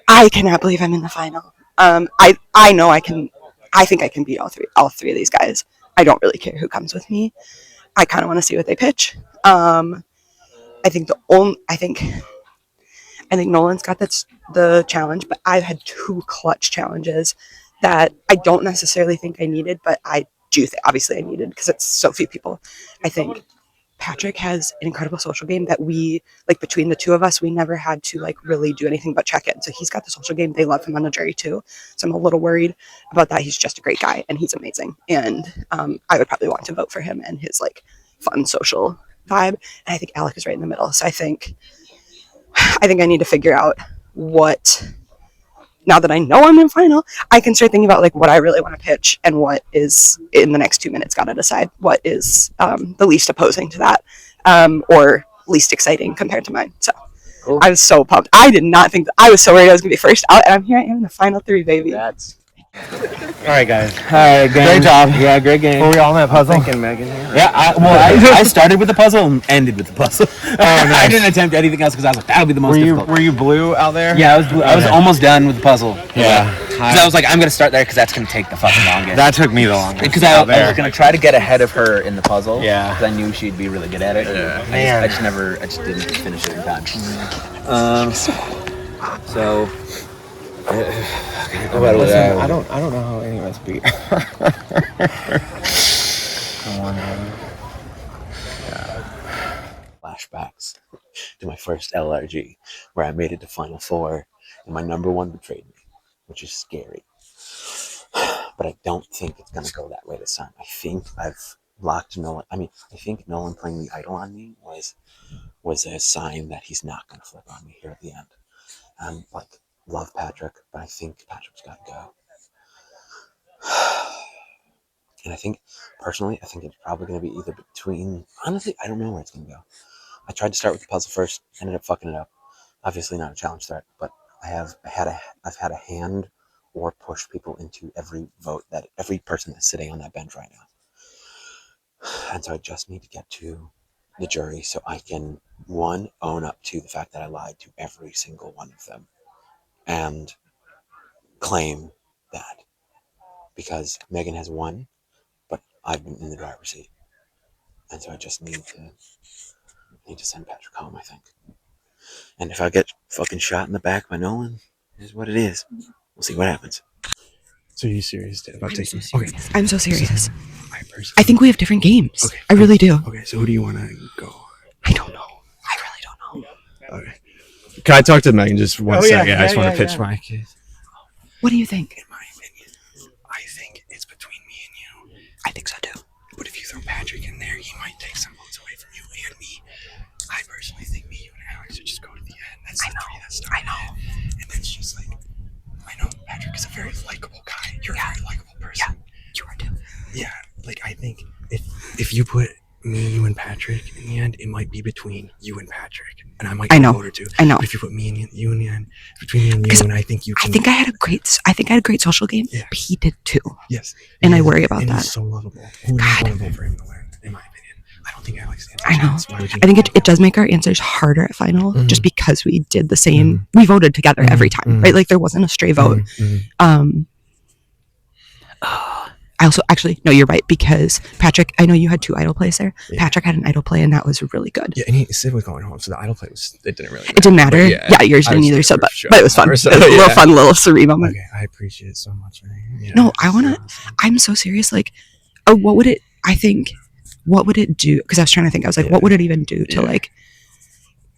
I cannot believe I'm in the final. I know I can. I think I can beat all three of these guys. I don't really care who comes with me. I kind of want to see what they pitch. I think Nolan's got the challenge, but I've had 2 clutch challenges that I don't necessarily think I needed, but I do think obviously I needed because it's so few people. I think Patrick has an incredible social game that we, like, between the 2 of us, we never had to like really do anything but check in. So he's got the social game. They love him on the jury too. So I'm a little worried about that. He's just a great guy and he's amazing. And I would probably want to vote for him and his like fun social vibe. And I think Alec is right in the middle. So I think I need to figure out what, now that I know I'm in final, I can start thinking about like what I really want to pitch and what is in the next 2 minutes. Got to decide what is the least opposing to that or least exciting compared to mine. So cool. I was so pumped. I did not think I was so worried I was gonna be first out, and I'm here. I am in the final 3, baby. That's All right, guys. All right, Great job. Yeah, great game. Were we all in that puzzle? thinking Megan here. Yeah, I started with the puzzle and ended with the puzzle. Oh, nice. I didn't attempt anything else because I was like, that'll be the most difficult. Were you blue out there? Yeah, I was almost done with the puzzle. Yeah. Because I was like, I'm going to start there because that's going to take the fucking longest. That took me the longest. Because I was going to try to get ahead of her in the puzzle. Yeah. Because I knew she'd be really good at it. Yeah. I just didn't finish it in time. So... I don't know how any of us beat. Come on, man. Flashbacks to my first LRG, where I made it to Final 4, and my number 1 betrayed me, which is scary. But I don't think it's going to go that way this time. I think I've locked Nolan. I think Nolan playing the idol on me was a sign that he's not going to flip on me here at the end. And love Patrick, but I think Patrick's got to go. And I think, personally, it's probably going to be either between... Honestly, I don't know where it's going to go. I tried to start with the puzzle first, ended up fucking it up. Obviously not a challenge threat, but I've had a hand or push people into every vote, that every person that's sitting on that bench right now. And so I just need to get to the jury so I can, 1, own up to the fact that I lied to every single one of them. And claim that, because Megan has won, but I've been in the driver's seat, and so I just need to send Patrick home, I think. And if I get fucking shot in the back by Nolan, it is what it is. We'll see what happens. So are you serious about taking? Okay. I'm so serious. I think we have different games. Okay. I really do. Okay, so who do you want to go? I don't know. I really don't know. Okay. Can I talk to Megan just one second? Yeah, I just want to pitch my case. What do you think? In my opinion, I think it's between me and you. I think so too. But if you throw Patrick in there, he might take some votes away from you and me. I personally think me, you, and Alex should just go to the end. That's the 3 that started. I know. And then it's just like, I know Patrick is a very likable guy. You're a very likable person. Yeah, you are too. Yeah, I think if you put me, you, and Patrick in the end, it might be between you and Patrick, and I might I get know. a vote or two. I know. But if you put me and you in the end, between me and you, and I think you can. I think I had a great social game. Yeah. But he did too. Yes. And I worry about and that. He's so lovable. Who would not want to vote for him to win, in my opinion? I don't think Alex stands a I know. chance. Why would you I think it does make our answers harder at final, just because we did the same. We voted together every time, right? Like there wasn't a stray vote. I also actually no, you're right, because Patrick, I know you had 2 idol plays there. Yeah. Patrick had an idol play, and that was really good. Yeah, and Sid was going home, so the idol play it didn't really matter. It didn't matter. Yeah, yours didn't either. So, but it was fun. It was a little fun, little serene moment. Okay, I appreciate it so much. Yeah, no, I'm so serious. Like, what would it do? Because I was trying to think. I was like, what would it even do to like?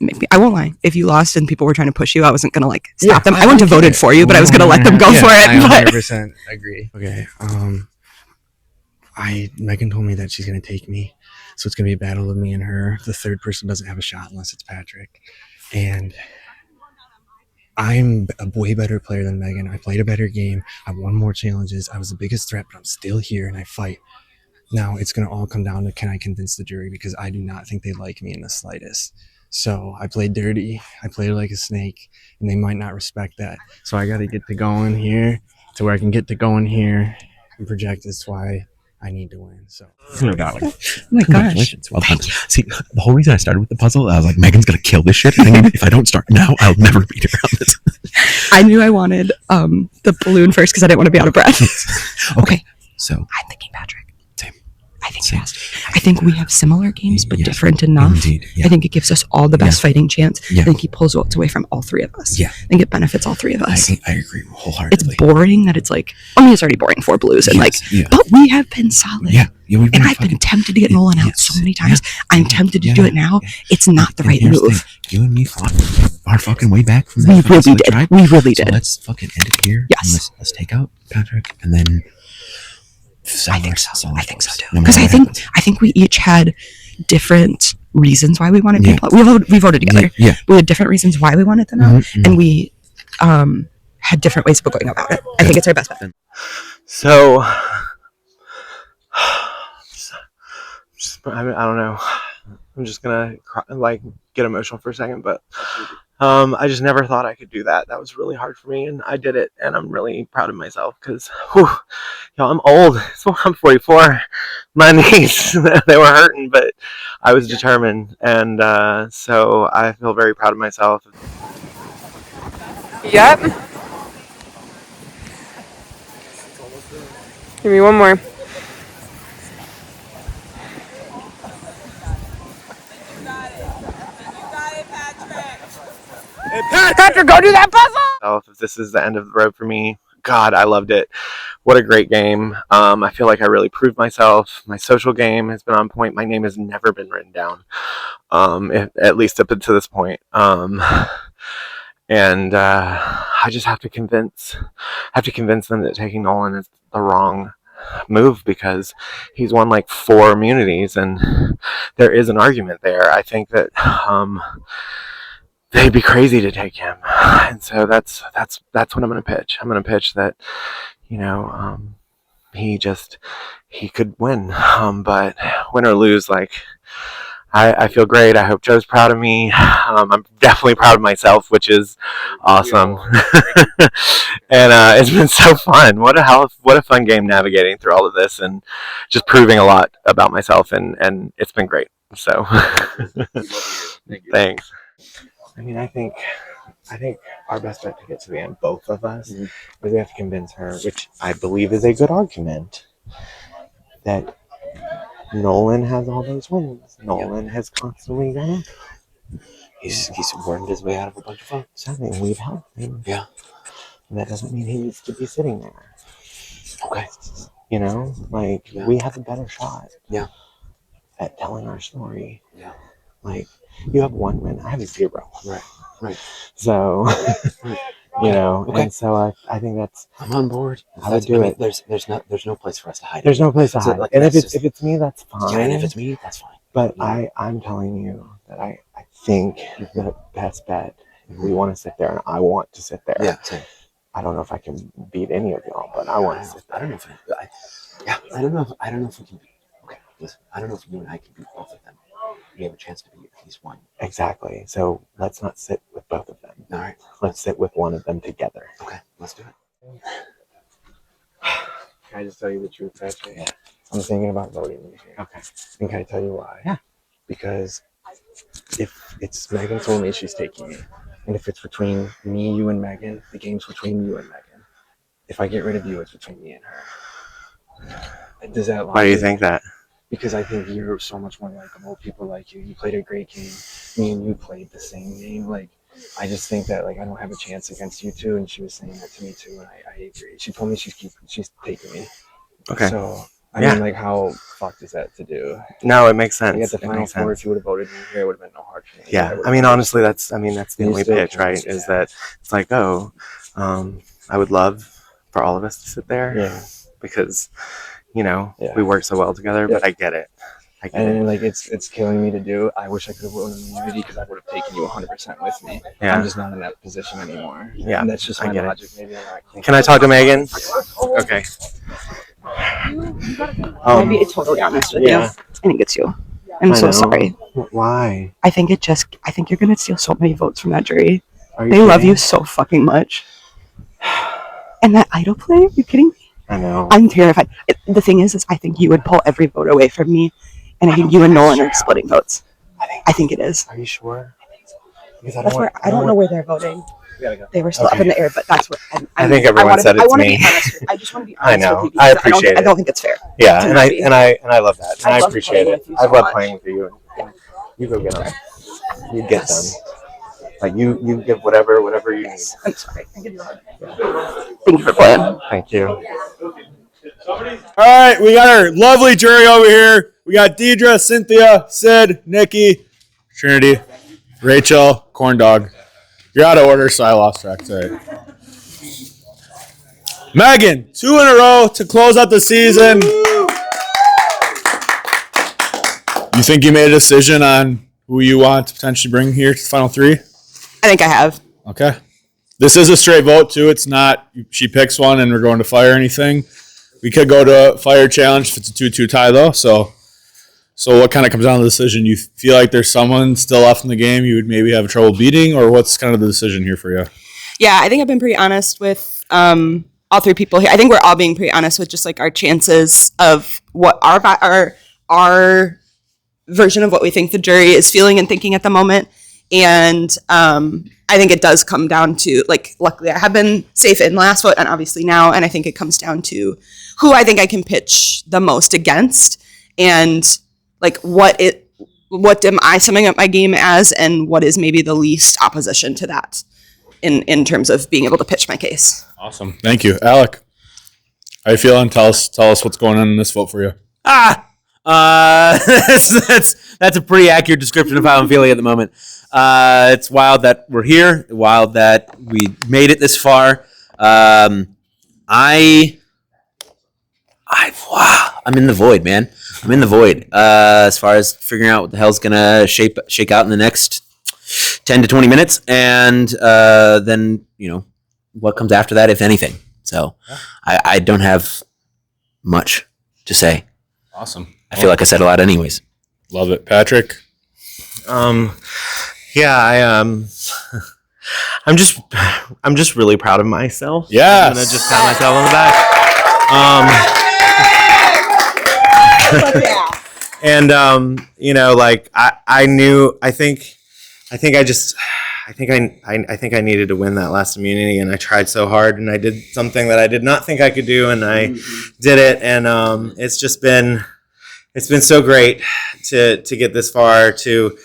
Maybe, I won't lie. If you lost and people were trying to push you, I wasn't gonna like stop them. I wouldn't have voted for you, but I was gonna let them go for it. I 100% agree. Okay. Megan told me that she's gonna take me, so it's gonna be a battle of me and her. The third person doesn't have a shot unless it's Patrick, and I'm a way better player than Megan. I played a better game. I won more challenges. I was the biggest threat, but I'm still here and I fight. Now it's gonna all come down to, can I convince the jury, because I do not think they like me in the slightest. So I played dirty. I played like a snake, and they might not respect that. So I got to get to going here to where I can get to going here and project. That's why I need to win. So, Oh my gosh. Congratulations. Well done. See, the whole reason I started with the puzzle, I was like, Megan's gonna kill this shit. And if I don't start now, I'll never beat her on this. I knew I wanted the balloon first because I didn't want to be out of breath. Okay. So I'm thinking Patrick. I think yes. I think we have similar games, but different enough. Indeed, yeah. I think it gives us all the best fighting chance. Yeah. I think he pulls votes away from all 3 of us. Yeah. I think it benefits all 3 of us. I agree wholeheartedly. It's boring that it's like, it's already boring for Blues, and but we have been solid. Yeah. And I've been tempted to get Nolan out so many times. I'm tempted to do it now. It's not the right here's move. The thing. You and me fought our fucking way back from We that. really did. Tribe. We really did. So let's fucking end it here. Yes. Let's take out Patrick, and then I think so. I think so too. Because I think we each had different reasons why we wanted people. We voted together. Yeah. We had different reasons why we wanted them out, and we had different ways of going about it. I think it's our best bet. So, I don't know. I'm just gonna get emotional for a second, but I just never thought I could do that. That was really hard for me, and I did it, and I'm really proud of myself because, y'all, I'm old. So I'm 44. My knees, they were hurting, but I was determined, and so I feel very proud of myself. Yep. Give me one more. Patrick, go do that puzzle! If this is the end of the road for me, God, I loved it. What a great game. I feel like I really proved myself. My social game has been on point. My name has never been written down, at least up to this point. And I just have to convince them that taking Nolan is the wrong move, because he's won like 4 immunities, and there is an argument there. I think that they'd be crazy to take him, and so that's what I'm going to pitch. I'm going to pitch that, he could win, but win or lose, like, I feel great. I hope Joe's proud of me. I'm definitely proud of myself, which is awesome. And it's been so fun. What a fun game navigating through all of this and just proving a lot about myself, and it's been great. So thanks. I mean, I think our best bet to get to the end, both of us, is we have to convince her, which I believe is a good argument, that Nolan has all those wins. Nolan has constantly gone up. He's wormed his way out of a bunch of votes. I mean, we've helped him. Yeah. And that doesn't mean he needs to be sitting there. Okay. We have a better shot. Yeah. At telling our story. Yeah. Like, you have 1 win. I have 0. Right. So, Okay. And so I think that's. I'm on board. I would do it. There's no place for us to hide. There's no place to hide. Like, and if it's me, that's fine. Yeah, and if it's me, that's fine. But I'm telling you that I think the best bet, if we want to sit there, and I want to sit there. Yeah, same. I don't know if I can beat any of y'all, but I want to sit there. I don't know if I don't know if we can. Okay. listen, I don't know if you and I can beat both of them. We have a chance to beat at least one. Exactly. So let's not sit with both of them. All right. Let's sit with one of them together. Okay, let's do it. Can I just tell you the truth, Patrick? Yeah. I'm thinking about voting you here. Okay. And can I tell you why? Yeah. Because if it's Megan told me she's taking me, and if it's between me, you, and Megan, the game's between you and Megan. If I get rid of you, it's between me and her. Does that? Why do you think that? Because I think you're so much more likable. People like you. You played a great game. Me and you played the same game. Like, I just think that like I don't have a chance against you two. And she was saying that to me too, and I agree. She told me she's taking me. Okay. So I mean, like, how fucked is that to do? No, it makes sense. Like, at the It final makes four, sense. if you would have voted me here, it would have been no hard for me. Yeah, I mean, honestly, that's the only still pitch, can, right? Is that it's like, oh, I would love for all of us to sit there, Yeah. because, you know, Yeah. we work so well together. Yeah. But I get it. I get And it. like it's killing me to do. I wish I could have won immunity because I would have taken you 100% with me. Yeah. I'm just not in that position anymore. Yeah, And that's just I my get it. logic. Maybe I'm not. Can I talk to Megan? Okay. I'll be totally honest with you. I think it's you. I'm I so know. sorry. Why? I think you're gonna steal so many votes from that jury. Are you They love kidding? you so fucking much. And that idol play? Are you kidding me? I know. I'm terrified. The thing is I think you would pull every vote away from me, and I think you and Nolan are splitting votes. I think it is. Are you sure? Because I don't know where they're voting. They were still up in the air, but that's what I think everyone said it's me. I just want to be I honest know. with you. I because appreciate it. I don't think it's fair. Yeah, to and not be. I love that, and I I love appreciate playing it. with you I so love much. playing with you. And you go get them. You get them. Like you give whatever you need. I'm sorry. I give you a hug. Thank you for playing. Thank you. All right, we got our lovely jury over here. We got Deidre, Cynthia, Sid, Nikki, Trinity, Rachel, Corn Dog. You're out of order, so I lost track. Sorry. Megan, 2 in a row to close out the season. You think you made a decision on who you want to potentially bring here to the final 3? I think I have. Okay. This is a straight vote, too. It's not she picks one and we're going to fire anything. We could go to a fire challenge if it's a 2-2 tie, though. So what kind of comes down to the decision? You feel like there's someone still left in the game you would maybe have trouble beating, or what's kind of the decision here for you? Yeah, I think I've been pretty honest with all 3 people here. I think we're all being pretty honest with just like our chances of what our version of what we think the jury is feeling and thinking at the moment. And I think it does come down to, like, luckily I have been safe in last vote and obviously now, and I think it comes down to who I think I can pitch the most against, and like what am I summing up my game as, and what is maybe the least opposition to that in terms of being able to pitch my case. Awesome. Thank you. Alec, how you feeling? Tell us what's going on in this vote for you. That's a pretty accurate description of how I'm feeling at the moment. It's wild that we're here. Wild that we made it this far. I'm in the void, man. I'm in the void. As far as figuring out what the hell's gonna shake out in the next 10 to 20 minutes, and then what comes after that, if anything. So I don't have much to say. Awesome. I feel like I said a lot anyways. Love it. Patrick? Yeah, I'm just really proud of myself. Yes. I'm gonna just pat myself on the back. And like I knew, I think I needed to win that last immunity, and I tried so hard, and I did something that I did not think I could do, and I did it, and it's been so great to get this far, to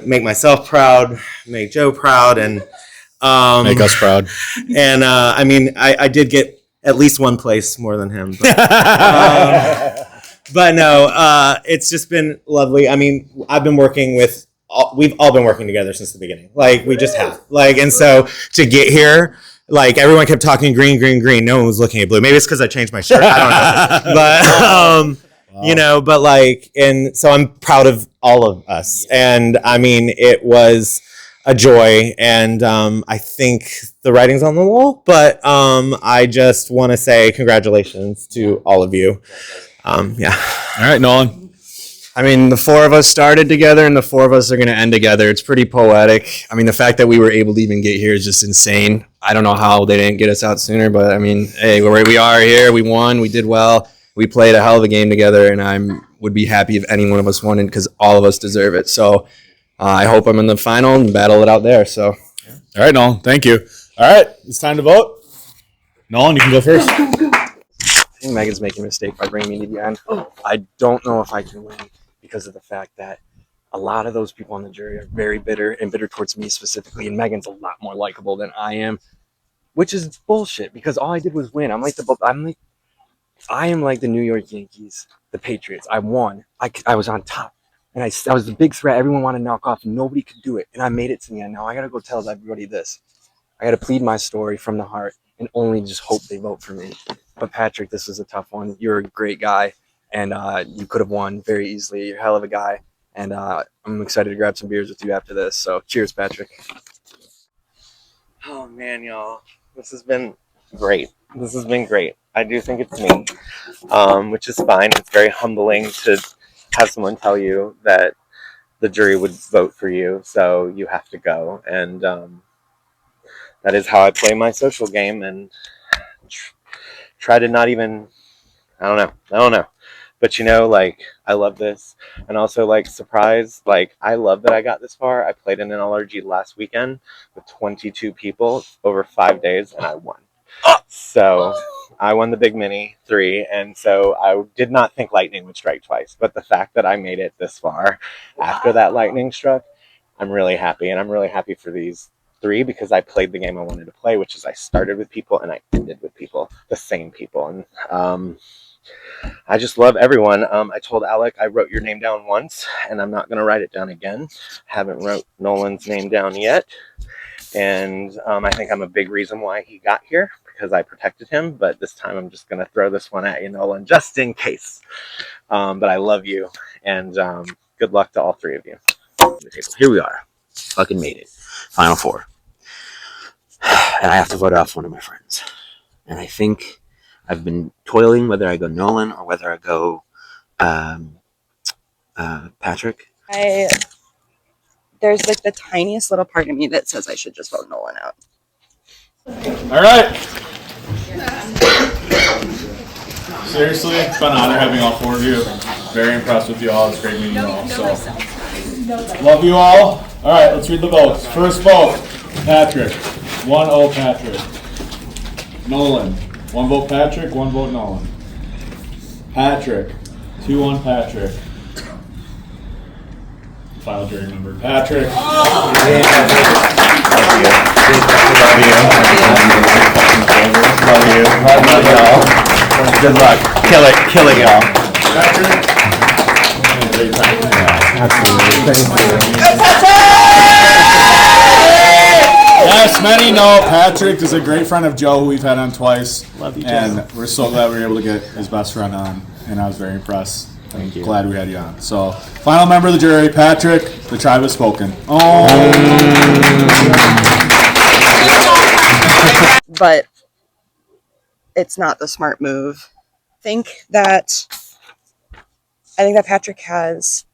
make myself proud, make Joe proud, and make us proud. And I mean, I did get at least one place more than him, but no, it's just been lovely. I mean, we've all been working together since the beginning. Like, we just have. Like, and so to get here, like, everyone kept talking green, green, green. No one was looking at blue. Maybe it's because I changed my shirt. I don't know. But but like, and so I'm proud of all of us. And I mean, it was a joy, and I think the writing's on the wall. But I just want to say congratulations to all of you. Yeah. All right, Nolan. I mean, the four of us started together and the four of us are going to end together. It's pretty poetic. I mean, the fact that we were able to even get here is just insane. I don't know how they didn't get us out sooner, but I mean, hey, we are here. We won. We did well. We played a hell of a game together, and I would be happy if any one of us won it because all of us deserve it. So I hope I'm in the final and battle it out there. So, all right, Nolan, thank you. All right, it's time to vote. Nolan, you can go first. I think Megan's making a mistake by bringing me to the end. I don't know if I can win because of the fact that a lot of those people on the jury are very bitter and bitter towards me specifically, and Megan's a lot more likable than I am, which is bullshit because all I did was win. I am like the New York Yankees, the Patriots. I won. I was on top, and I was the big threat. Everyone wanted to knock off, and nobody could do it, and I made it to the end. Now I gotta go tell everybody this. I gotta plead my story from the heart and only just hope they vote for me. But Patrick, this is a tough one. You're a great guy, and you could have won very easily. You're a hell of a guy, and I'm excited to grab some beers with you after this. So cheers, Patrick. Oh man, y'all, this has been great. This has been great. I do think it's me, which is fine. It's very humbling to have someone tell you that the jury would vote for you, so you have to go. And that is how I play my social game, and try to not even, I don't know. But like, I love this. And also, like, surprise, like, I love that I got this far. I played in an LRG last weekend with 22 people over 5 days, and I won. So I won the big mini 3, and so I did not think lightning would strike twice. But the fact that I made it this far after that lightning struck, I'm really happy. And I'm really happy for these 3 because I played the game I wanted to play, which is I started with people and I ended with people, the same people. And I just love everyone. I told Alec I wrote your name down once, and I'm not going to write it down again. Haven't wrote Nolan's name down yet. And I think I'm a big reason why he got here, because I protected him. But this time I'm just going to throw this one at you, Nolan, just in case. But I love you, and good luck to all 3 of you. Here we are. Fucking made it. Final 4. And I have to vote off one of my friends. And I think I've been toiling whether I go Nolan or whether I go Patrick. There's like the tiniest little part of me that says I should just vote Nolan out. All right. Seriously, it's been an honor having all 4 of you. Very impressed with you all. It's great meeting you all. So, love you all. All right, let's read the votes. First vote, Patrick. 1-0 Patrick. Nolan. 1 vote Patrick, 1 vote Nolan. Patrick. 2-1 Patrick. Final jury member. Patrick. Love you. Love y'all. Good luck. Kill it, y'all. Patrick. Absolutely. Thank you. Yes, many know Patrick is a great friend of Joe, who we've had on twice. Love you, Joe. And we're so glad we were able to get his best friend on, and I was very impressed. Thank you. Glad we had you on. So, final member of the jury, Patrick. The tribe has spoken. Oh. But it's not the smart move. I think that Patrick has.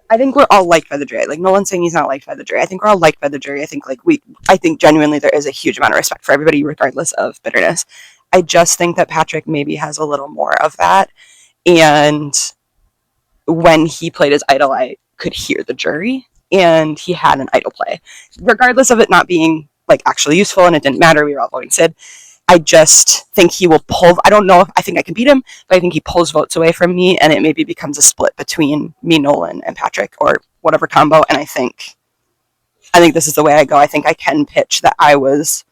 I think we're all liked by the jury. Like, no one's saying he's not liked by the jury. I think we're all liked by the jury. I think genuinely there is a huge amount of respect for everybody, regardless of bitterness. I just think that Patrick maybe has a little more of that. And when he played his idol, I could hear the jury, and he had an idol play. Regardless of it not being like actually useful, and it didn't matter, we were all voting Sid. I just think he will pull. I don't know if I think I can beat him, but I think he pulls votes away from me, and it maybe becomes a split between me, Nolan, and Patrick, or whatever combo. And I think this is the way I go. I think I can pitch that I was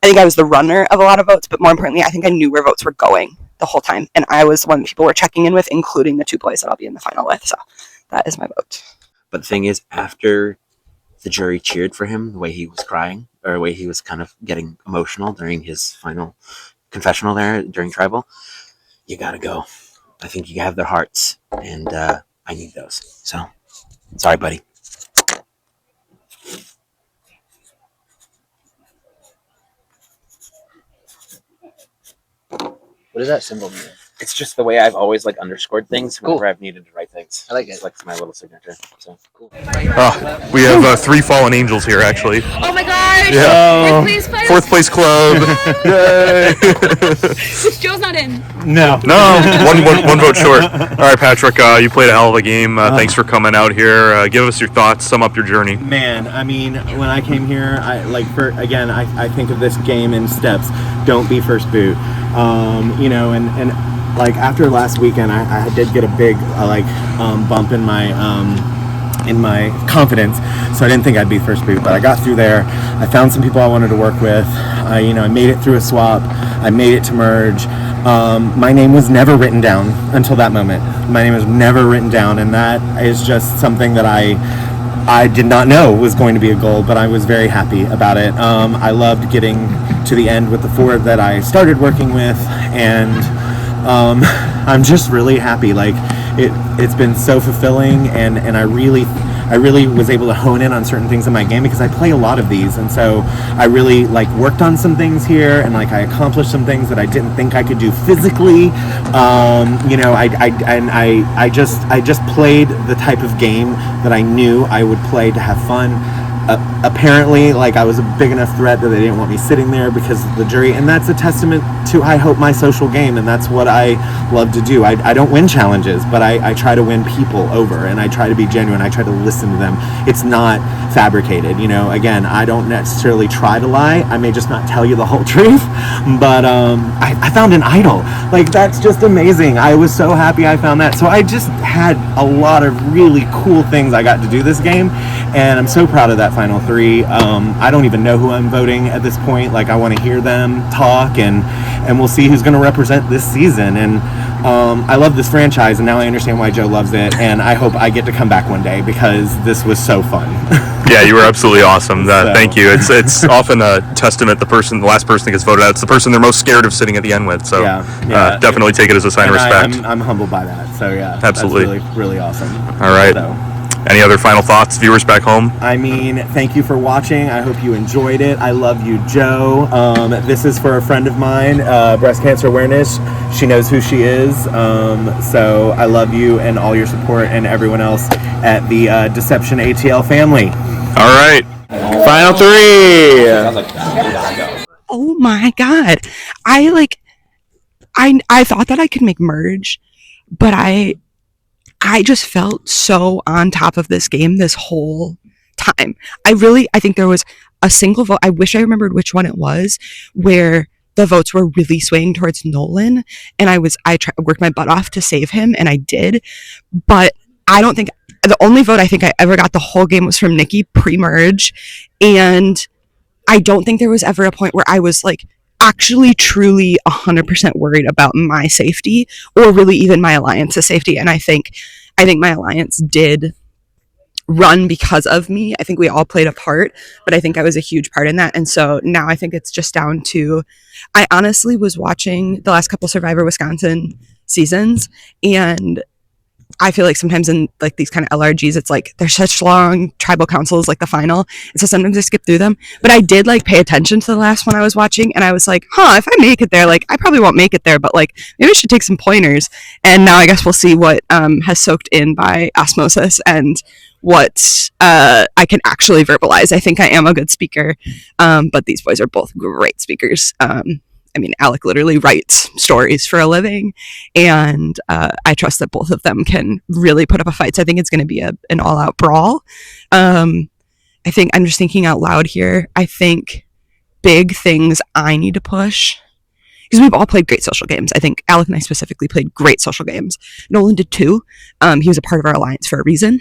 the runner of a lot of votes, but more importantly, I think I knew where votes were going the whole time, and I was the one that people were checking in with, including the 2 boys that I'll be in the final with. So that is my vote. But the thing is, after the jury cheered for him, the way he was crying, or the way he was kind of getting emotional during his final confessional there during Tribal, you gotta go. I think you have their hearts, and I need those. So, sorry, buddy. What does that symbol mean? It's just the way I've always underscored things whenever I've needed to write things. Thanks. I like it. It's like my little signature. So cool. We have 3 fallen angels here, actually. Oh my gosh! Yeah. Fourth place Club. Yay! Joe's not in. No. One vote short. All right, Patrick, you played a hell of a game. Thanks for coming out here. Give us your thoughts. Sum up your journey. Man, I mean, when I came here, I think of this game in steps. Don't be first boot. And like after last weekend, I did get a big bump in my confidence, so I didn't think I'd be first boot, but I got through there. I found some people I wanted to work with. I made it through a swap. I made it to merge. My name was never written down until that moment. My name was never written down, and that is just something that I did not know was going to be a goal, but I was very happy about it. I loved getting to the end with the 4 that I started working with, and I'm just really happy. Like it's been so fulfilling, and I really was able to hone in on certain things in my game because I play a lot of these, and so I really worked on some things here, and I accomplished some things that I didn't think I could do physically. I just played the type of game that I knew I would play to have fun. Apparently, I was a big enough threat that they didn't want me sitting there because of the jury, and that's a testament to, I hope, my social game, and that's what I love to do. I don't win challenges, but I try to win people over, and I try to be genuine. I try to listen to them. It's not fabricated, Again, I don't necessarily try to lie. I may just not tell you the whole truth, but I found an idol. That's just amazing. I was so happy I found that. So I just had a lot of really cool things I got to do this game, and I'm so proud of that final 3. I don't even know who I'm voting at this point. I want to hear them talk, and we'll see who's going to represent this season. And I love this franchise, and now I understand why Joe loves it, and I hope I get to come back one day because this was so fun. Yeah, you were absolutely awesome. Thank you. It's often a testament. The last person that gets voted out, it's the person they're most scared of sitting at the end with. So definitely take it as a sign of respect. I'm humbled by that. So yeah, absolutely, that's really awesome. All right. Any other final thoughts, viewers back home? I mean, thank you for watching. I hope you enjoyed it. I love you, Joe. This is for a friend of mine, breast cancer awareness. She knows who she is. So I love you and all your support and everyone else at the Deception ATL family. All right. Final 3. Oh my god. I thought that I could make merge, but I just felt so on top of this game this whole time. I think there was a single vote. I wish I remembered which one it was, where the votes were really swaying towards Nolan, and I worked my butt off to save him, and I did. But I don't think the only vote I think I ever got the whole game was from Nikki pre-merge, and I don't think there was ever a point where I was actually truly 100% worried about my safety or really even my alliance's safety. And I think my alliance did run because of me. I think we all played a part, but I think I was a huge part in that. And so now I think it's just down to, I honestly was watching the last couple Survivor Wisconsin seasons, and I feel sometimes in these kind of LRGs, it's there's such long tribal councils, the final. And so sometimes I skip through them, but I did pay attention to the last one I was watching, and I was if I make it there, I probably won't make it there, but maybe I should take some pointers. And now I guess we'll see what has soaked in by osmosis and what I can actually verbalize. I think I am a good speaker, but these boys are both great speakers. I mean, Alec literally writes stories for a living, and I trust that both of them can really put up a fight. So I think it's going to be an all-out brawl. I think I'm just thinking out loud here. I think big things I need to push, because we've all played great social games. I think Alec and I specifically played great social games. Nolan did too. He was a part of our alliance for a reason.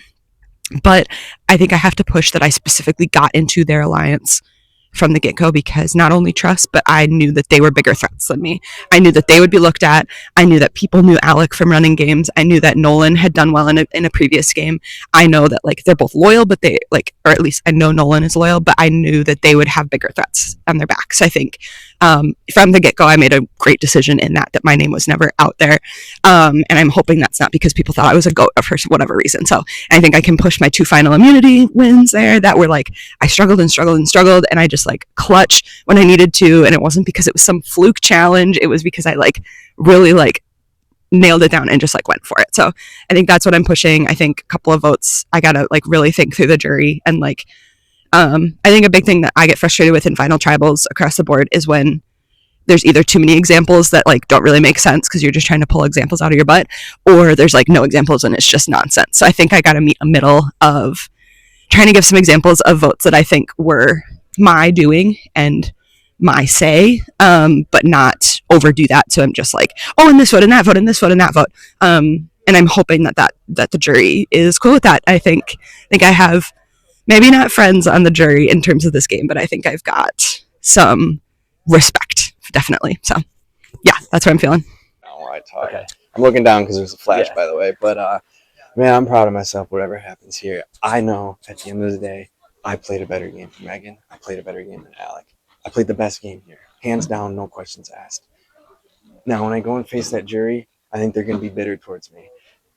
But I think I have to push that I specifically got into their alliance from the get-go, because not only trust, but I knew that they were bigger threats than me. I knew that they would be looked at. I knew that people knew Alec from running games. I knew that Nolan had done well in a previous game. I know that they're both loyal, but they or at least I know Nolan is loyal, but I knew that they would have bigger threats on their back. So I think from the get-go, I made a great decision in that my name was never out there. And I'm hoping that's not because people thought I was a goat for whatever reason. So I think I can push my 2 final immunity wins there that were I struggled and struggled and struggled, and I just clutch when I needed to. And it wasn't because it was some fluke challenge. It was because I really nailed it down and just like went for it. So I think that's what I'm pushing. I think a couple of votes, I gotta like really think through the jury. And like I think a big thing that I get frustrated with in final tribals across the board is when there's either too many examples that like don't really make sense because you're just trying to pull examples out of your butt, or there's like no examples and it's just nonsense. So I think I gotta meet a middle of trying to give some examples of votes that I think were my doing and my say, but not overdo that. So I'm just like, oh, and this vote and that vote and this vote and that vote. And I'm hoping that the jury is cool with that. I think I have maybe not friends on the jury in terms of this game, but I think I've got some respect, definitely. So yeah, that's what I'm feeling. Okay. I'm looking down because there's a flash, by the way. But man, I'm proud of myself. Whatever happens here, I know at the end of the day, I played a better game than Megan. I played a better game than Alec. I played the best game here, hands down, no questions asked. Now, when I go and face that jury, I think they're going to be bitter towards me.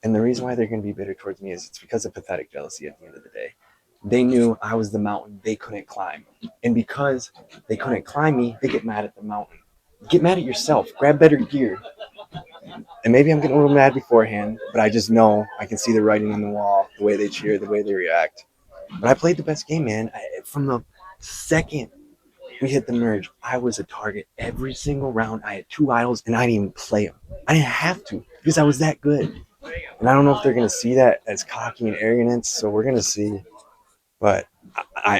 And the reason why they're going to be bitter towards me is it's because of pathetic jealousy at the end of the day. They knew I was the mountain they couldn't climb. And because they couldn't climb me, they get mad at the mountain. Get mad at yourself. Grab better gear. And maybe I'm getting a little mad beforehand, but I just know I can see the writing on the wall, the way they cheer, the way they react. But I played the best game, man. From the second we hit the merge, I was a target every single round. I had 2 idols, and I didn't even play them. I didn't have to because I was that good. And I don't know if they're going to see that as cocky and arrogance, so we're going to see. But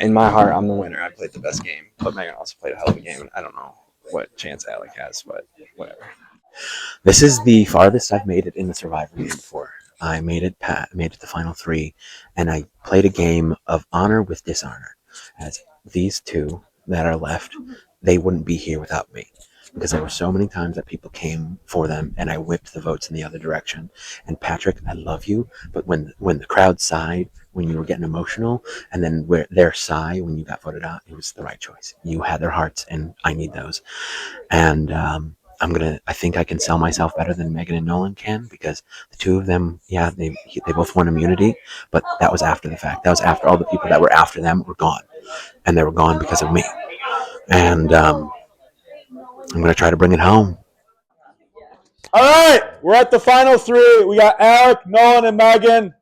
in my heart, I'm the winner. I played the best game. But Megan also played a hell of a game, and I don't know what chance Alec has, but whatever. This is the farthest I've made it in the Survivor game before. I made it the final 3, and I played a game of honor with dishonor. As these 2 that are left, they wouldn't be here without me, because there were so many times that people came for them, and I whipped the votes in the other direction. And Patrick, I love you, but when the crowd sighed, when you were getting emotional, and then their sigh when you got voted out, it was the right choice. You had their hearts, and I need those. And I think I can sell myself better than Megan and Nolan can, because the 2 of them, yeah, they both won immunity, but that was after the fact. That was after all the people that were after them were gone, and they were gone because of me. And I'm going to try to bring it home. All right, we're at the final 3. We got Alec, Nolan, and Megan.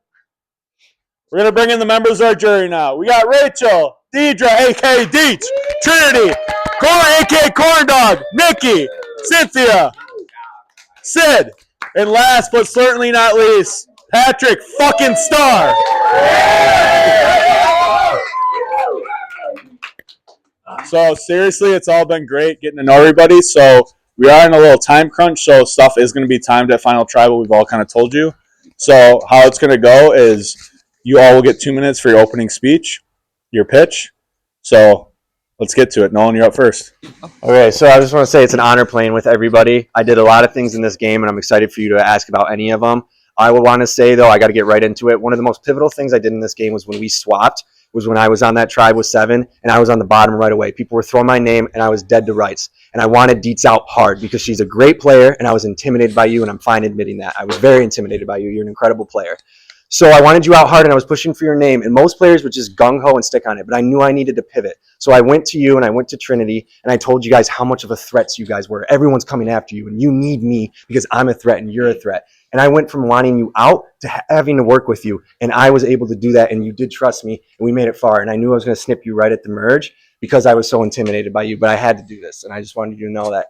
We're going to bring in the members of our jury now. We got Rachel, Deidre, a.k.a. Deech, Trinity, Cora, a.k.a. Corn Dog, Nikki, Cynthia, Sid, and last but certainly not least, Patrick fucking Star. So seriously, it's all been great getting to know everybody. So we are in a little time crunch, so stuff is going to be timed at Final Tribal. We've all kind of told you. So how it's going to go is you all will get 2 minutes for your opening speech, your pitch. So let's get to it. Nolan, you're up first. Okay, so I just want to say it's an honor playing with everybody. I did a lot of things in this game, and I'm excited for you to ask about any of them. I would want to say, though, I got to get right into it. One of the most pivotal things I did in this game was when we swapped, was when I was on that tribe with 7, and I was on the bottom right away. People were throwing my name, and I was dead to rights. And I wanted Dietz out hard because she's a great player, and I was intimidated by you, and I'm fine admitting that. I was very intimidated by you. You're an incredible player. So I wanted you out hard, and I was pushing for your name, and most players would just gung-ho and stick on it, but I knew I needed to pivot. So I went to you, and I went to Trinity, and I told you guys how much of a threat you guys were. Everyone's coming after you, and you need me because I'm a threat, and you're a threat. And I went from wanting you out to having to work with you, and I was able to do that, and you did trust me, and we made it far, and I knew I was going to snip you right at the merge because I was so intimidated by you, but I had to do this, and I just wanted you to know that.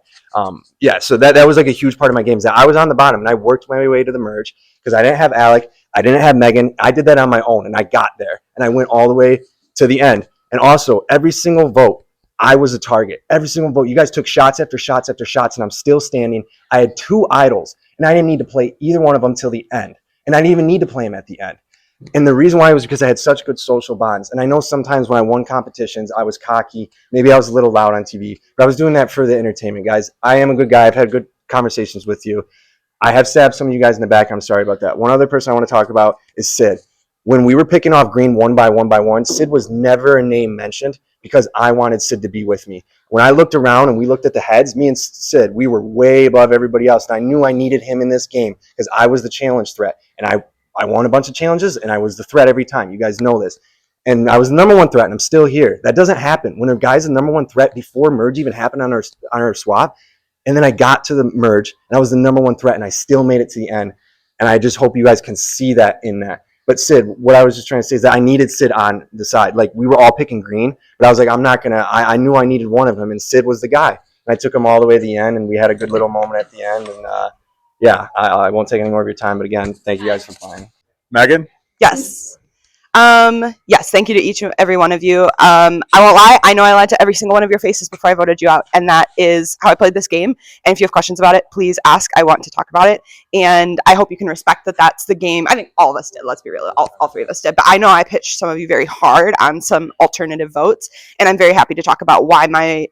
So that was like a huge part of my game, is that I was on the bottom, and I worked my way to the merge because I didn't have Alec, I didn't have Megan. I did that on my own, and I got there, and I went all the way to the end. And also, every single vote, I was a target. Every single vote. You guys took shots after shots after shots, and I'm still standing. I had 2 idols, and I didn't need to play either one of them till the end. And I didn't even need to play them at the end. And the reason why was because I had such good social bonds. And I know sometimes when I won competitions, I was cocky. Maybe I was a little loud on TV, but I was doing that for the entertainment, guys. I am a good guy. I've had good conversations with you. I have stabbed some of you guys in the back. I'm sorry about that. One other person I want to talk about is Sid. When we were picking off green one by one, Sid was never a name mentioned because I wanted Sid to be with me. When I looked around and we looked at the heads, me and Sid, we were way above everybody else. And I knew I needed him in this game because I was the challenge threat. And I won a bunch of challenges, and I was the threat every time. You guys know this. And I was the number 1 threat, and I'm still here. That doesn't happen. When a guy's the number 1 threat before merge even happened on our swap, And then I got to the merge, and I was the #1 threat, and I still made it to the end. And I just hope you guys can see that in that. But Sid, what I was just trying to say is that I needed Sid on the side. Like, we were all picking green, but I was like, I'm not going to, I knew I needed one of them, and Sid was the guy. And I took him all the way to the end, and we had a good little moment at the end. And yeah, I won't take any more of your time, but again, thank you guys for playing. Megan? Yes. Yes, thank you to each and every one of you. I won't lie, I know I lied to every single one of your faces before I voted you out, and that is how I played this game. And if you have questions about it, please ask. I want to talk about it, and I hope you can respect that that's the game. I think all of us did, let's be real, all three of us did, but I know I pitched some of you very hard on some alternative votes, and I'm very happy to talk about why my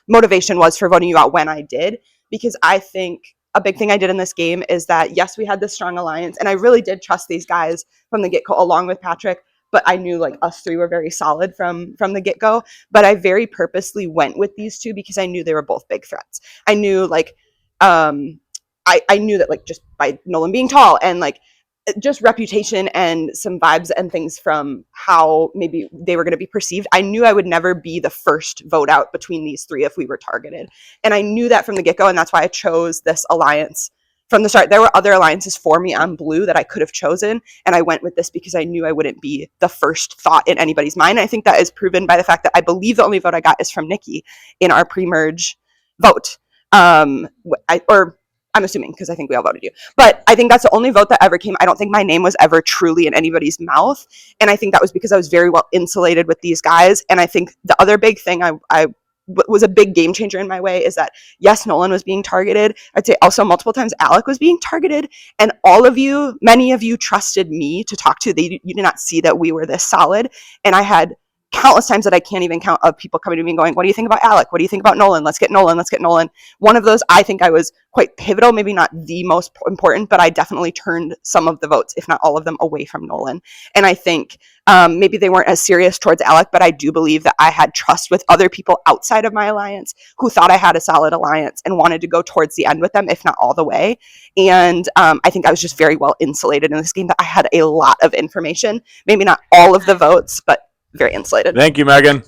motivation was for voting you out when I did, because I think a big thing I did in this game is that, yes, we had this strong alliance, and I really did trust these guys from the get-go, along with Patrick, but I knew like us three were very solid from the get-go. But I very purposely went with these two because I knew they were both big threats. I knew like I knew that like just by Nolan being tall and like just reputation and some vibes and things from how maybe they were going to be perceived, I knew I would never be the first vote out between these three if we were targeted. And I knew that from the get-go, and that's why I chose this alliance from the start. There were other alliances for me on blue that I could have chosen, and I went with this because I knew I wouldn't be the first thought in anybody's mind. And I think that is proven by the fact that I believe the only vote I got is from Nikki in our pre-merge vote. I'm assuming, because I think we all voted you. But I think that's the only vote that ever came. I don't think my name was ever truly in anybody's mouth. And I think that was because I was very well insulated with these guys. And I think the other big thing was a big game changer in my way is that, yes, Nolan was being targeted. I'd say also multiple times Alec was being targeted. And many of you trusted me to talk to. You did not see that we were this solid. And I had countless times that I can't even count of people coming to me and going, what do you think about Alec? What do you think about Nolan? Let's get Nolan. Let's get Nolan. One of those, I think I was quite pivotal, maybe not the most important, but I definitely turned some of the votes, if not all of them, away from Nolan. And I think maybe they weren't as serious towards Alec, but I do believe that I had trust with other people outside of my alliance who thought I had a solid alliance and wanted to go towards the end with them, if not all the way. And I think I was just very well insulated in this game, that I had a lot of information, maybe not all of the votes, but very insulated. Thank you, Megan.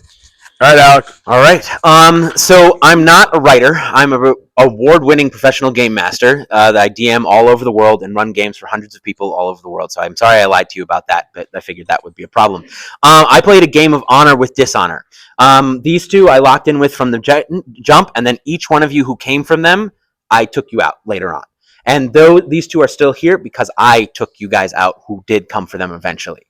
All right, Alec. All right. So I'm not a writer. I'm an award-winning professional game master that I DM all over the world and run games for hundreds of people all over the world. So I'm sorry I lied to you about that, but I figured that would be a problem. I played a game of honor with dishonor. These two I locked in with from the jump, and then each one of you who came from them, I took you out later on. And though these two are still here because I took you guys out who did come for them eventually.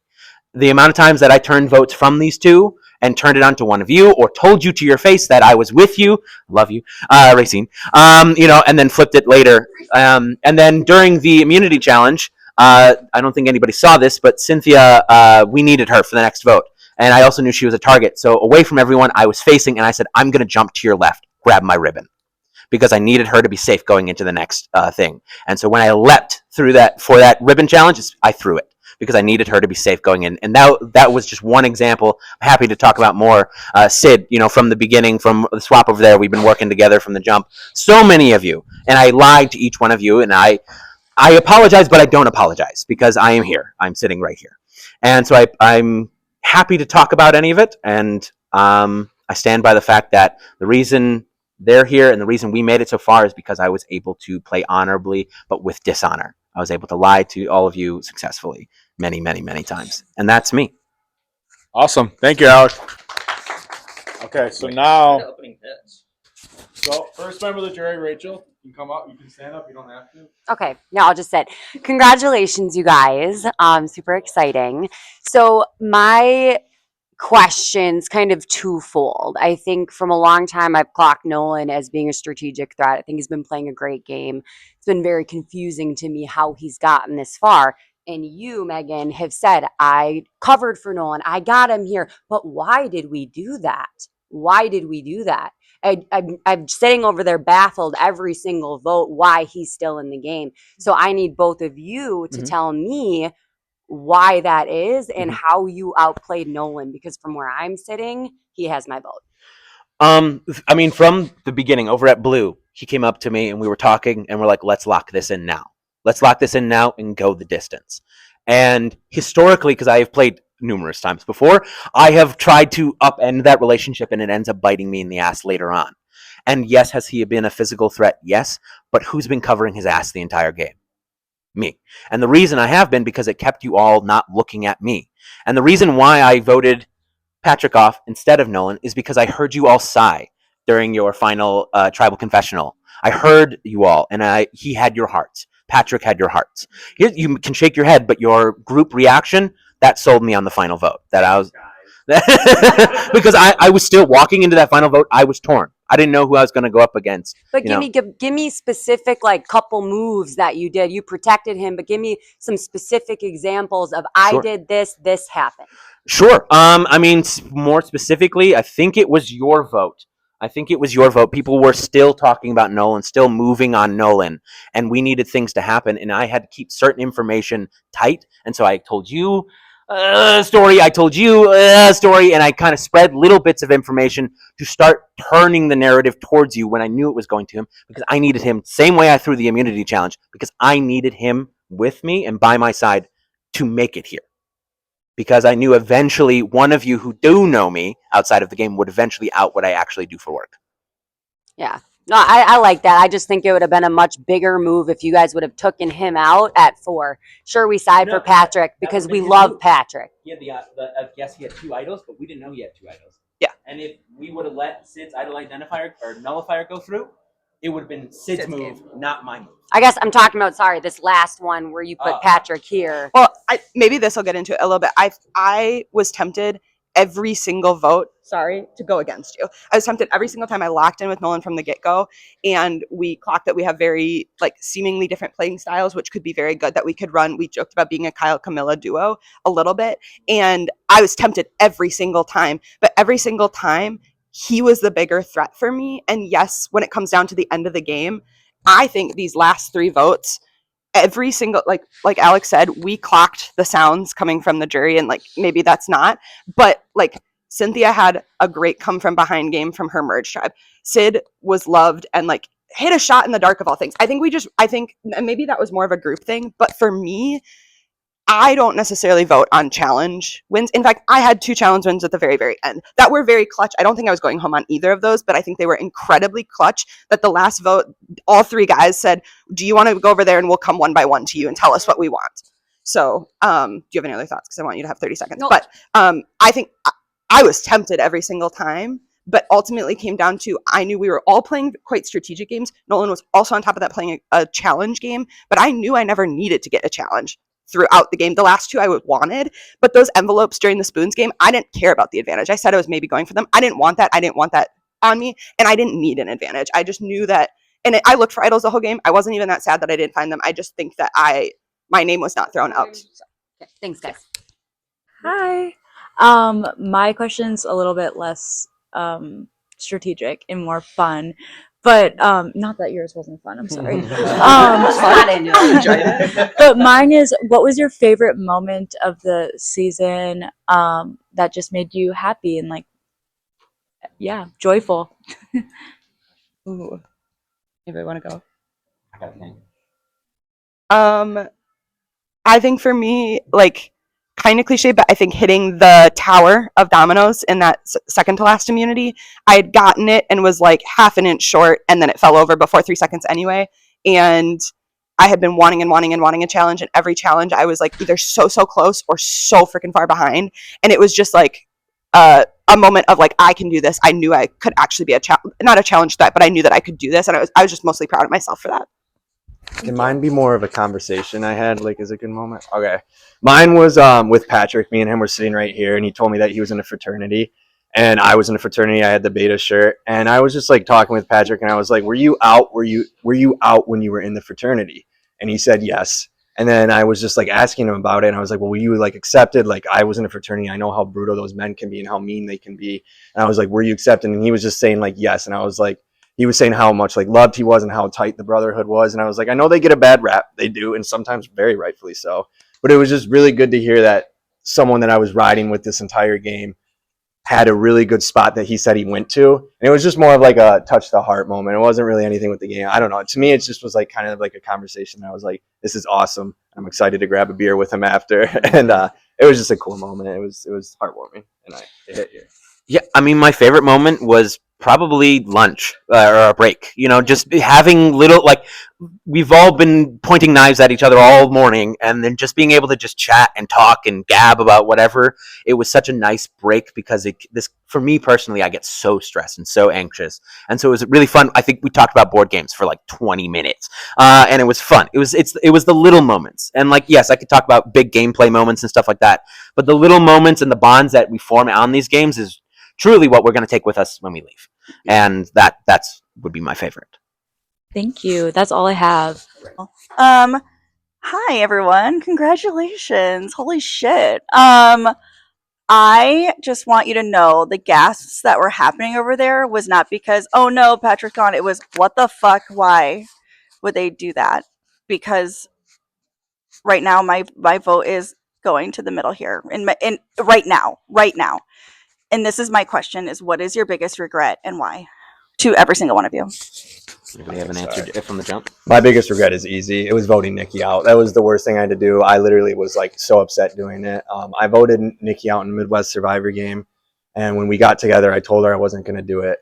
The amount of times that I turned votes from these two and turned it onto one of you, or told you to your face that I was with you, love you, Racine, and then flipped it later. And then during the immunity challenge, I don't think anybody saw this, but Cynthia, we needed her for the next vote. And I also knew she was a target. So away from everyone I was facing, and I said, I'm going to jump to your left, grab my ribbon, because I needed her to be safe going into the next thing. And so when I leapt through that for that ribbon challenge, I threw it, because I needed her to be safe going in. And that was just one example. I'm happy to talk about more. Sid, from the beginning, from the swap over there, we've been working together from the jump. So many of you. And I lied to each one of you. And I apologize, but I don't apologize, because I am here. I'm sitting right here. And so I'm happy to talk about any of it. And I stand by the fact that the reason they're here and the reason we made it so far is because I was able to play honorably, but with dishonor. I was able to lie to all of you successfully many, many, many times. And that's me. Awesome. Thank you, Alec. Okay, so now... So, first member of the jury, Rachel, you can come up. You can stand up. You don't have to. Okay, yeah, I'll just sit. Congratulations, you guys. Super exciting. So my questions kind of twofold. I think from a long time I've clocked Nolan as being a strategic threat. I think he's been playing a great game. It's been very confusing to me how he's gotten this far. And you, Megan, have said, I covered for Nolan. I got him here. But why did we do that? Why did we do that? I'm sitting over there baffled every single vote why he's still in the game. So I need both of you to tell me why that is and how you outplayed Nolan, because from where I'm sitting, he has my vote. I mean, from the beginning over at Blue, he came up to me and we were talking and we're like, let's lock this in now. Let's lock this in now and go the distance. And historically, because I have played numerous times before, I have tried to upend that relationship and it ends up biting me in the ass later on. And yes, has he been a physical threat? Yes. But who's been covering his ass the entire game? Me. And the reason I have been because it kept you all not looking at me. And the reason why I voted Patrick off instead of Nolan is because I heard you all sigh during your final tribal confessional. I heard you all, and he had your hearts. Patrick had your hearts. You can shake your head, but your group reaction, that sold me on the final vote. That I was because I was still walking into that final vote. I was torn. I didn't know who I was going to go up against. But give me specific like couple moves that you did. You protected him, but give me some specific examples of I did this happened. Sure. I mean, more specifically, I think it was your vote. People were still talking about Nolan, still moving on Nolan, and we needed things to happen, and I had to keep certain information tight. And so I told you a story, I told you a story, and I kind of spread little bits of information to start turning the narrative towards you when I knew it was going to him, because I needed him. Same way I threw the immunity challenge, because I needed him with me and by my side to make it here. Because I knew eventually one of you who do know me outside of the game would eventually out what I actually do for work. Yeah. No, I like that. I just think it would have been a much bigger move if you guys would have taken him out at 4. Sure, we side for Patrick because we love Patrick. He had yes, he had 2 idols, but we didn't know he had 2 idols. Yeah. And if we would have let Sid's idol identifier or nullifier go through, it would have been Sid's move, not my move. I guess I'm talking about, this last one where you put Patrick here. Well, maybe this will get into it a little bit. I was tempted every single vote, to go against you. I was tempted every single time I locked in with Nolan from the get-go, and we clocked that we have very, seemingly different playing styles, which could be very good that we could run. We joked about being a Kyle-Camilla duo a little bit, and I was tempted every single time, but every single time, he was the bigger threat for me. And yes, when it comes down to the end of the game, I think these last 3 votes, every single, like Alex said, we clocked the sounds coming from the jury, and maybe that's not, but Cynthia had a great come from behind game from her merge tribe. Sid was loved and hit a shot in the dark of all things. I think maybe that was more of a group thing, but for me, I don't necessarily vote on challenge wins. In fact, I had 2 challenge wins at the very, very end that were very clutch. I don't think I was going home on either of those, but I think they were incredibly clutch that the last vote, all 3 guys said, do you want to go over there and we'll come one by one to you and tell us what we want? So do you have any other thoughts? Because I want you to have 30 seconds. No. But I think I was tempted every single time, but ultimately came down to I knew we were all playing quite strategic games. Nolan was also on top of that playing a challenge game, but I knew I never needed to get a challenge throughout the game. The last 2 I wanted, but those envelopes during the spoons game, I didn't care about the advantage. I said I was maybe going for them. I didn't want that. I didn't want that on me, and I didn't need an advantage. I just knew that, and I looked for idols the whole game. I wasn't even that sad that I didn't find them. I just think that my name was not thrown out. Okay, thanks, guys. Hi. My question's a little bit less strategic and more fun. But not that yours wasn't fun. I'm sorry. But mine is, what was your favorite moment of the season that just made you happy and joyful? Ooh, anybody want to go? I got a thing. I think for me, kind of cliche, but I think hitting the tower of dominoes in that second to last immunity, I had gotten it and was half an inch short, and then it fell over before 3 seconds anyway. And I had been wanting a challenge, and every challenge I was either so close or so freaking far behind. And it was just a moment of I can do this. I knew I could actually be not a challenge threat, but I knew that I could do this, and I was just mostly proud of myself for that. Can mine be more of a conversation I had, as a good moment? Okay. Mine was with Patrick. Me and him were sitting right here, and he told me that he was in a fraternity, and I was in a fraternity. I had the beta shirt, and I was just talking with Patrick, and I was like, were you out when you were in the fraternity? And he said yes. And then I was just asking him about it, and I was like, well, were you accepted? I was in a fraternity. I know how brutal those men can be and how mean they can be. And I was like, were you accepted? And he was just saying yes. And I was like, he was saying how much loved he was and how tight the brotherhood was. And I was like, I know they get a bad rap. They do. And sometimes very rightfully so. But it was just really good to hear that someone that I was riding with this entire game had a really good spot that he said he went to. And it was just more of a touch the heart moment. It wasn't really anything with the game. I don't know. To me, it just was kind of a conversation. I was like, this is awesome. I'm excited to grab a beer with him after. And it was just a cool moment. It was heartwarming. And it hit you. Yeah, I mean, my favorite moment was probably lunch or a break. You know, just having little like we've all been pointing knives at each other all morning, and then just being able to just chat and talk and gab about whatever. It was such a nice break because this for me personally, I get so stressed and so anxious, and so it was really fun. I think we talked about board games for like 20 minutes, and it was fun. It was the little moments, and like yes, I could talk about big gameplay moments and stuff like that, but the little moments and the bonds that we form on these games is truly what we're going to take with us when we leave, and that's would be my favorite. Thank you. That's all I have. Hi everyone. Congratulations. Holy shit. I just want you to know the gasps that were happening over there was not because, oh no, Patrick's gone. It was, what the fuck? Why would they do that? Because right now my vote is going to the middle here. In right now. And this is my question: is what is your biggest regret and why? To every single one of you. Anybody have an answer from the jump? My biggest regret is easy. It was voting Nikki out. That was the worst thing I had to do. I literally was like so upset doing it. I voted Nikki out in the Midwest Survivor game. And when we got together, I told her I wasn't going to do it.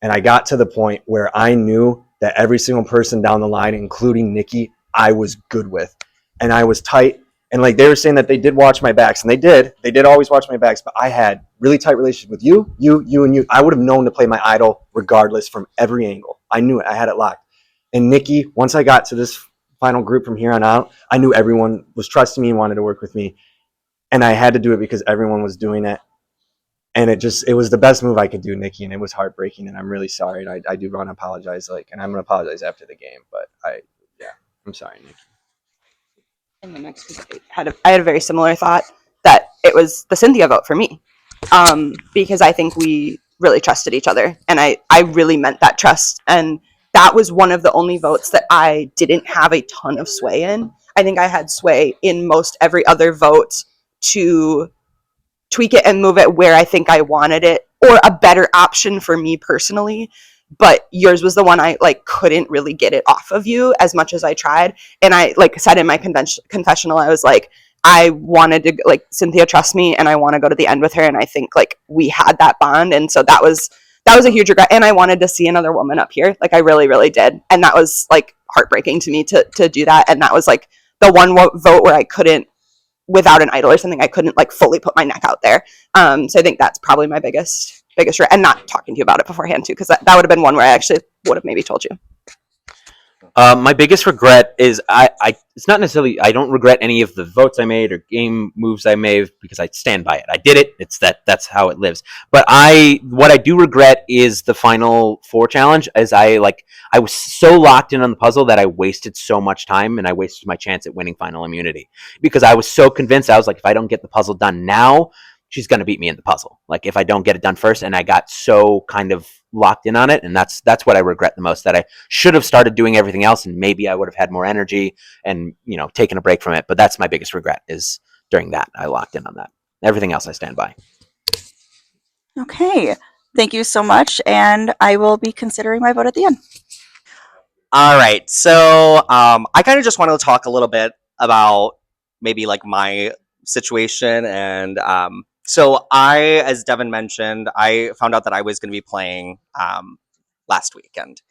And I got to the point where I knew that every single person down the line, including Nikki, I was good with. And I was tight. And like they were saying that they did watch my backs, and they did always watch my backs, but I had really tight relationship with you, and you. I would have known to play my idol regardless from every angle. I knew it. I had it locked. And Nikki, once I got to this final group from here on out, I knew everyone was trusting me and wanted to work with me. And I had to do it because everyone was doing it. And it was the best move I could do, Nikki, and it was heartbreaking, and I'm really sorry. And I do want to apologize, and I'm going to apologize after the game, but I'm sorry, Nikki. And the next was I had a very similar thought that it was the Cynthia vote for me, because I think we really trusted each other, and I really meant that trust, and that was one of the only votes that I didn't have a ton of sway in. I think I had sway in most every other vote to tweak it and move it where I think I wanted it, or a better option for me personally. But yours was the one I couldn't really get it off of you as much as I tried. And I said in my confessional, I was like, I wanted to Cynthia trust me, and I want to go to the end with her. And I think we had that bond, and so that was a huge regret. And I wanted to see another woman up here, I really, really did. And that was heartbreaking to me to do that. And that was the one vote where I couldn't, without an idol or something, I couldn't fully put my neck out there. So I think that's probably my biggest regret, and not talking to you about it beforehand too, because that would have been one where I actually would have maybe told you. My biggest regret is it's not necessarily, I don't regret any of the votes I made or game moves I made, because I stand by it. I did it. That's how it lives. But what I do regret is the final 4 challenge, as I was so locked in on the puzzle that I wasted so much time, and I wasted my chance at winning final immunity, because I was so convinced. I was like, if I don't get the puzzle done now, she's going to beat me in the puzzle. If I don't get it done first, and I got so kind of locked in on it. And that's what I regret the most, that I should have started doing everything else, and maybe I would have had more energy and, taken a break from it. But that's my biggest regret, is during that, I locked in on that. Everything else I stand by. Okay. Thank you so much. And I will be considering my vote at the end. All right. So I kind of just wanted to talk a little bit about maybe my situation. And so as Devin mentioned, I found out that I was going to be playing last weekend.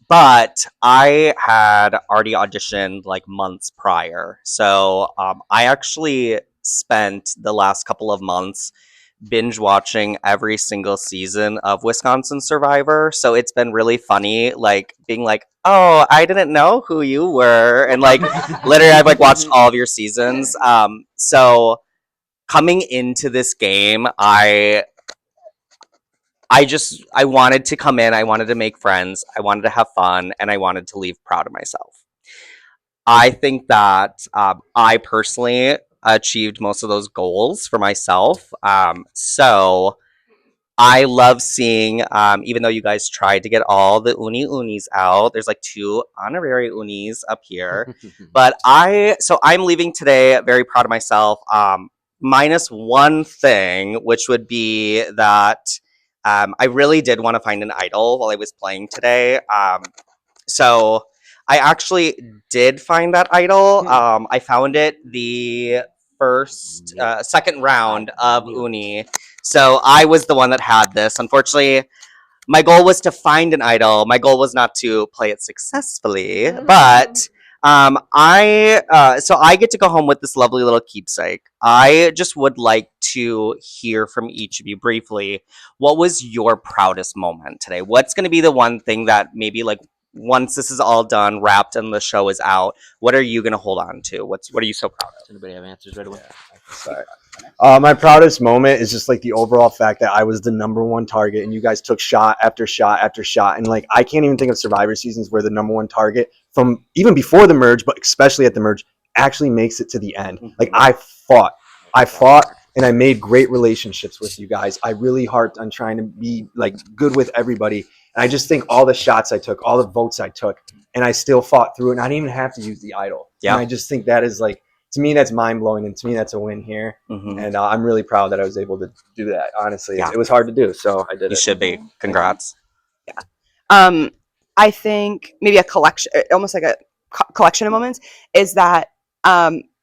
But I had already auditioned months prior. So I actually spent the last couple of months binge watching every single season of Wisconsin Survivor. So it's been really funny, being oh, I didn't know who you were. And literally I've watched all of your seasons. So coming into this game, I wanted to come in, I wanted to make friends, I wanted to have fun, and I wanted to leave proud of myself. I think that I personally achieved most of those goals for myself. So I love seeing, even though you guys tried to get all the unis out, there's 2 honorary unis up here. But I'm leaving today very proud of myself. Minus one thing, which would be that I really did want to find an idol while I was playing today. So I actually did find that idol. I found it the second round of uni. So I was the one that had this. Unfortunately, my goal was to find an idol. My goal was not to play it successfully, but so I get to go home with this lovely little keepsake. I just would like to hear from each of you briefly. What was your proudest moment today? What's going to be the one thing that maybe like once this is all done, wrapped, and the show is out, what are you going to hold on to? What are you so proud of? Does anybody have answers right away? Sorry. My proudest moment is just like the overall fact that I was the #1 target and you guys took shot after shot after shot. And like, I can't even think of Survivor seasons where the #1 target from even before the merge, but especially at the merge, actually makes it to the end. Like I fought and I made great relationships with you guys. I really harped on trying to be like good with everybody. And I just think all the shots I took, all the votes I took, and I still fought through it. And I didn't even have to use the idol. Yeah. And I just think that is like, to me, that's mind blowing. And to me, that's a win here. And I'm really proud that I was able to do that. Honestly, it was hard to do. So I did it. You should be. Congrats. I think maybe a collection, almost like a collection of moments, is that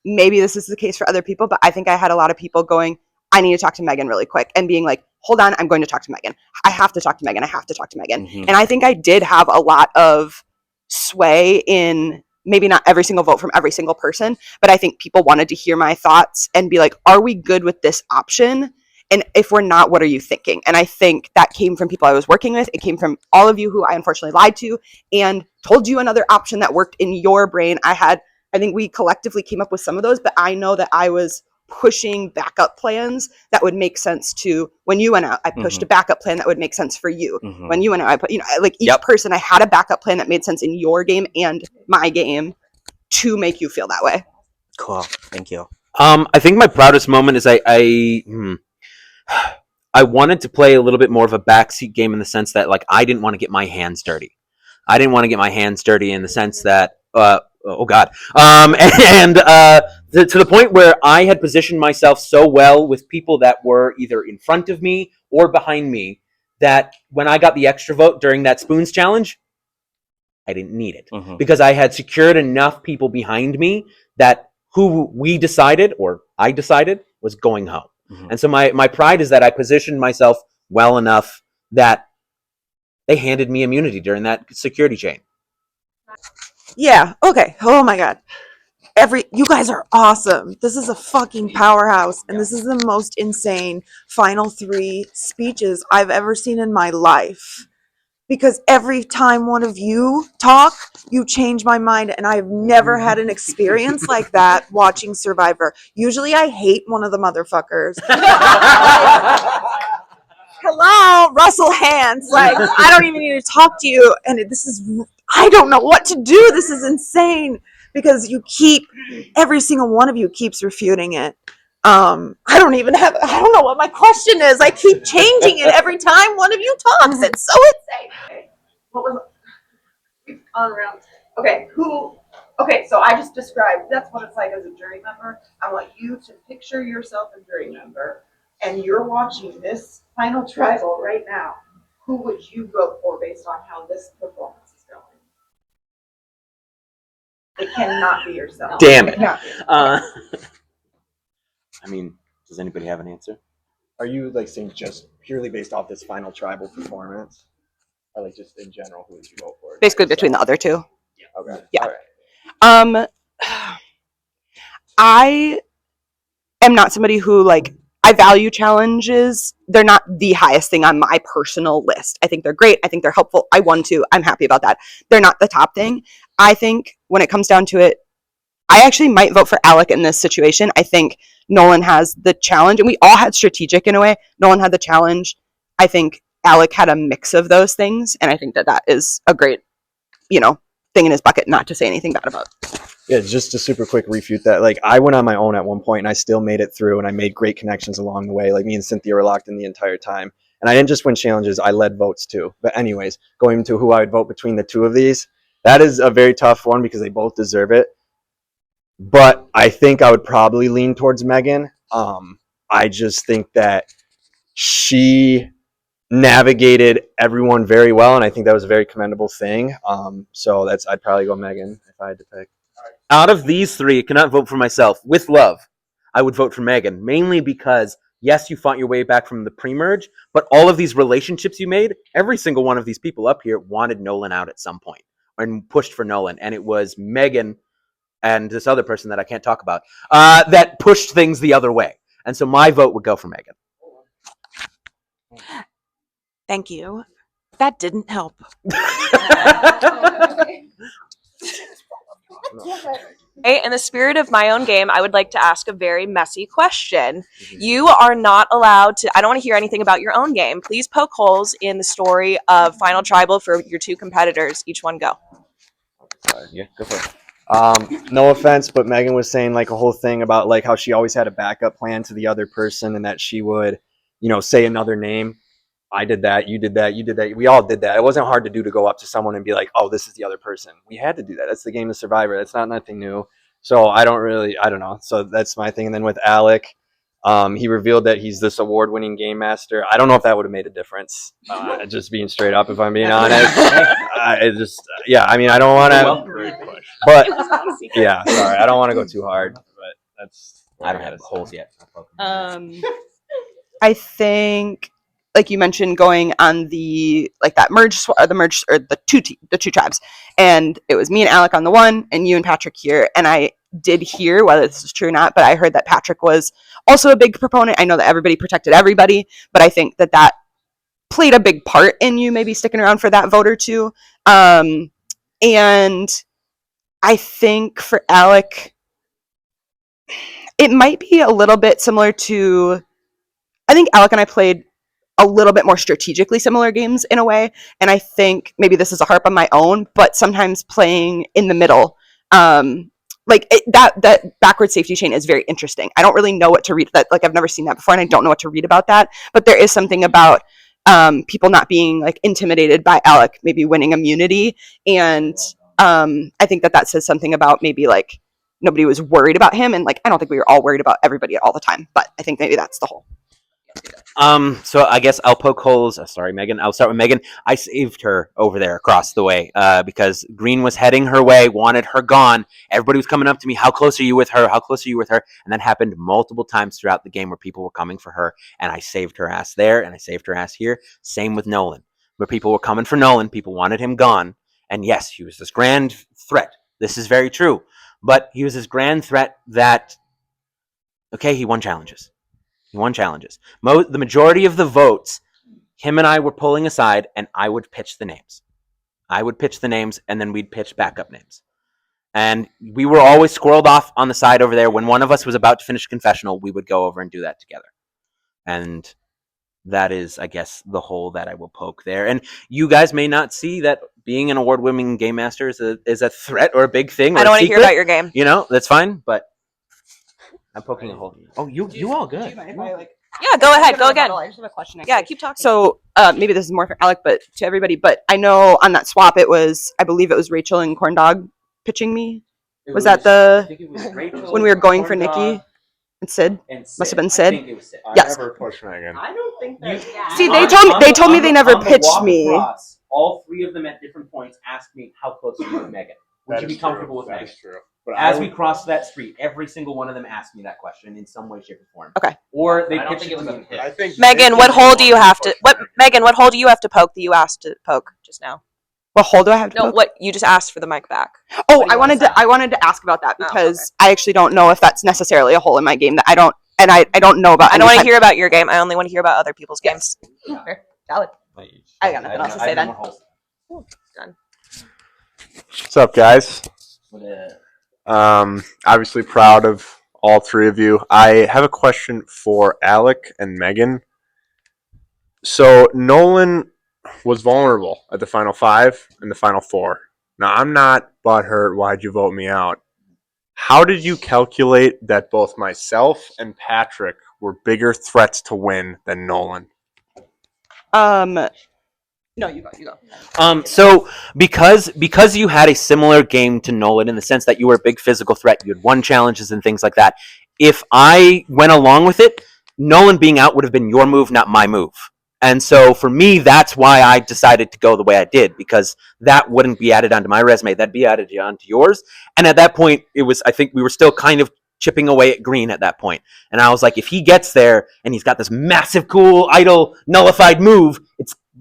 maybe this is the case for other people, but I think I had a lot of people going, I need to talk to Megan really quick, and being like, hold on, I'm going to talk to Megan. I have to talk to Megan. I have to talk to Megan. And I think I did have a lot of sway in maybe not every single vote from every single person, but I think people wanted to hear my thoughts and be like, are we good with this option? And if we're not, what are you thinking? And I think that came from people I was working with. It came from all of you who I unfortunately lied to and told you another option that worked in your brain. I think we collectively came up with some of those, but I know that I was pushing backup plans that would make sense to when you went out. I pushed a backup plan that would make sense for you. When you went out, I put, like each person, I had a backup plan that made sense in your game and my game to make you feel that way. Cool. Thank you. I think my proudest moment is I wanted to play a little bit more of a backseat game in the sense that like I didn't want to get my hands dirty. I didn't want to get my hands dirty in the sense that oh god, to the point where I had positioned myself so well with people that were either in front of me or behind me that when I got the extra vote during that spoons challenge, I didn't need it because I had secured enough people behind me that who we decided or I decided was going home. And so my pride is that I positioned myself well enough that they handed me immunity during that security chain. Yeah. Okay. Oh my God. You guys are awesome. This is a fucking powerhouse. And this is the most insane final 3 speeches I've ever seen in my life. Because every time one of you talk, you change my mind. And I've never had an experience like that watching Survivor. Usually I hate one of the motherfuckers. Hello, Russell Hands. Like, I don't even need to talk to you. And I don't know what to do. This is insane. Because every single one of you keeps refuting it. I don't know what my question is. I keep changing it every time one of you talks. It's so insane. What was it? On around. Okay, so I just described, that's what it's like as a jury member. I want you to picture yourself a jury member, and you're watching this final tribal right now. Who would you vote for based on how this performance is going? It cannot be yourself. Damn it. Okay. I mean, does anybody have an answer? Are you like saying just purely based off this final tribal performance, or like just in general, who would you vote for? Basically between the other two. Okay. Yeah. All right. I am not somebody who I value challenges. They're not the highest thing on my personal list. I think they're great. I think they're helpful. I won 2. I'm happy about that. They're not the top thing. I think when it comes down to it, I actually might vote for Alec in this situation. I think Nolan has the challenge, and we all had strategic in a way. Nolan had the challenge. I think Alec had a mix of those things, and I think that is a great, thing in his bucket not to say anything bad about. Yeah, just to super quick refute that. Like, I went on my own at one point, and I still made it through, and I made great connections along the way. Like, me and Cynthia were locked in the entire time. And I didn't just win challenges, I led votes too. But anyways, going into who I would vote between the two of these, that is a very tough one because they both deserve it. But I think I would probably lean towards Megan. I just think that she navigated everyone very well, and I think that was a very commendable thing. So I'd probably go Megan if I had to pick. Out of these 3, I cannot vote for myself. With love, I would vote for Megan, mainly because Yes, you fought your way back from the pre-merge, but all of these relationships you made, every single one of these people up here wanted Nolan out at some point and pushed for Nolan. And it was Megan and this other person that I can't talk about that pushed things the other way. And so my vote would go for Megan. Thank you. That didn't help. Hey, in the spirit of my own game, I would like to ask a very messy question. You are not allowed to, I don't want to hear anything about your own game. Please poke holes in the story of Final Tribal for your two competitors. Each one go. Yeah, go for it. No offense, but Megan was saying like a whole thing about like how she always had a backup plan to the other person and that she would, say another name. I did that, you did that, you did that. We all did that. It wasn't hard to do to go up to someone and be like, oh, this is the other person. We had to do that. That's the game of Survivor. That's not nothing new. So I don't know. So that's my thing. And then with Alec, he revealed that he's this award-winning game master. I don't know if that would have made a difference. Just being straight up, if I'm being honest. I don't want to. But yeah, sorry, I don't want to go too hard. But that's. I don't have holes yet. I think, like you mentioned, going on the two tribes, and it was me and Alec on the one, and you and Patrick here. And I did hear, whether this is true or not, but I heard that Patrick was also a big proponent. I know that everybody protected everybody, but I think that played a big part in you maybe sticking around for that vote or two. And I think for Alec, it might be a little bit similar to, I think Alec and I played a little bit more strategically similar games in a way. And I think maybe this is a harp on my own, but sometimes playing in the middle, that backward safety chain is very interesting. I don't really know what to read that. Like, I've never seen that before and I don't know what to read about that, but there is something about people not being like intimidated by Alec maybe winning immunity. And I think that says something about maybe like nobody was worried about him. And like, I don't think we were all worried about everybody all the time, but I think maybe that's the whole. So I guess I'll poke holes. Sorry, Megan. I'll start with Megan. I saved her over there across the way because Green was heading her way, wanted her gone. Everybody was coming up to me. How close are you with her? How close are you with her? And that happened multiple times throughout the game where people were coming for her. And I saved her ass there and I saved her ass here. Same with Nolan, where people were coming for Nolan. People wanted him gone. And yes, he was this grand threat. This is very true. But he was this grand threat that, okay, he won challenges. He won challenges. The majority of the votes, him and I were pulling aside, and I would pitch the names. I would pitch the names, and then we'd pitch backup names. And we were always squirreled off on the side over there. When one of us was about to finish confessional, we would go over and do that together. And that is, I guess, the hole that I will poke there. And you guys may not see that being an award-winning game master is a threat or a big thing. I don't want to hear about your game. That's fine, but I'm poking a hole. Oh, you all good. Yeah, go ahead. Go again. I just have a question. Yeah, keep talking. So maybe this is more for Alec, but to everybody. But I know on that swap, I believe it was Rachel and Corndog pitching me. I think it was Rachel, when we were going for Nikki and Sid? Must have been Sid. Yes. I never pushed Megan. I don't think that. See, they told me they never pitched me. All three of them at different points asked me how close are you with Megan. Would you be comfortable with Megan? That is true. But as we crossed that street, every single one of them asked me that question in some way, shape, or form. Okay. Or they pitched it to me. I think Megan, what hole do you have to poke that you asked to poke just now? What hole do I have to No, poke? what you just asked for the mic back. Oh, I wanted to ask about that because I actually don't know if that's necessarily a hole in my game that I don't know about. I don't want to hear about your game. I only want to hear about other people's games. Fair. Valid. I got nothing else to say then. Done. What's up, guys? Obviously proud of all three of you. I have a question for Alec and Megan. So Nolan was vulnerable at the final 5 and the final 4. Now, I'm not butthurt. Why'd you vote me out? How did you calculate that both myself and Patrick were bigger threats to win than Nolan? No, you go. So because you had a similar game to Nolan in the sense that you were a big physical threat, you had won challenges and things like that. If I went along with it, Nolan being out would have been your move, not my move. And so for me, that's why I decided to go the way I did, because that wouldn't be added onto my resume. That'd be added onto yours. And at that point, I think we were still kind of chipping away at green at that point. And I was like, if he gets there and he's got this massive, cool, idol nullified move,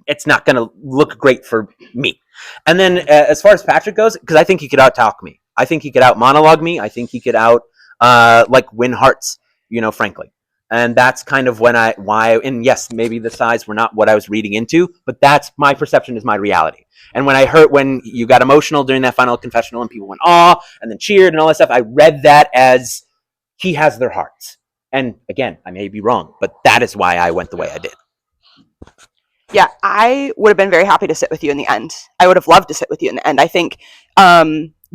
it's not going to look great for me. And then as far as Patrick goes, because I think he could out-talk me. I think he could out-monologue me. I think he could win hearts, frankly. And that's kind of and yes, maybe the sides were not what I was reading into, but that's my perception is my reality. And when you got emotional during that final confessional and people went, aw, and then cheered and all that stuff, I read that as he has their hearts. And again, I may be wrong, but that is why I went the way I did. Yeah, I would have been very happy to sit with you in the end. I would have loved to sit with you in the end. I think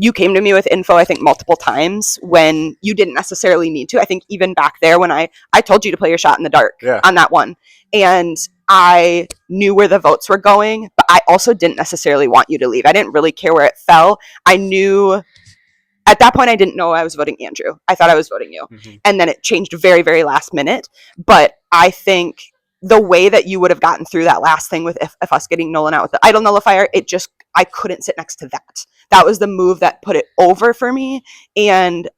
you came to me with info, I think, multiple times when you didn't necessarily need to. I think even back there when I told you to play your shot in the dark on that one. And I knew where the votes were going, but I also didn't necessarily want you to leave. I didn't really care where it fell. I knew at that point I didn't know I was voting Andrew. I thought I was voting you. Mm-hmm. And then it changed very, very last minute. But I think the way that you would have gotten through that last thing with if us getting Nolan out with the idol nullifier, I couldn't sit next to that. That was the move that put it over for me. And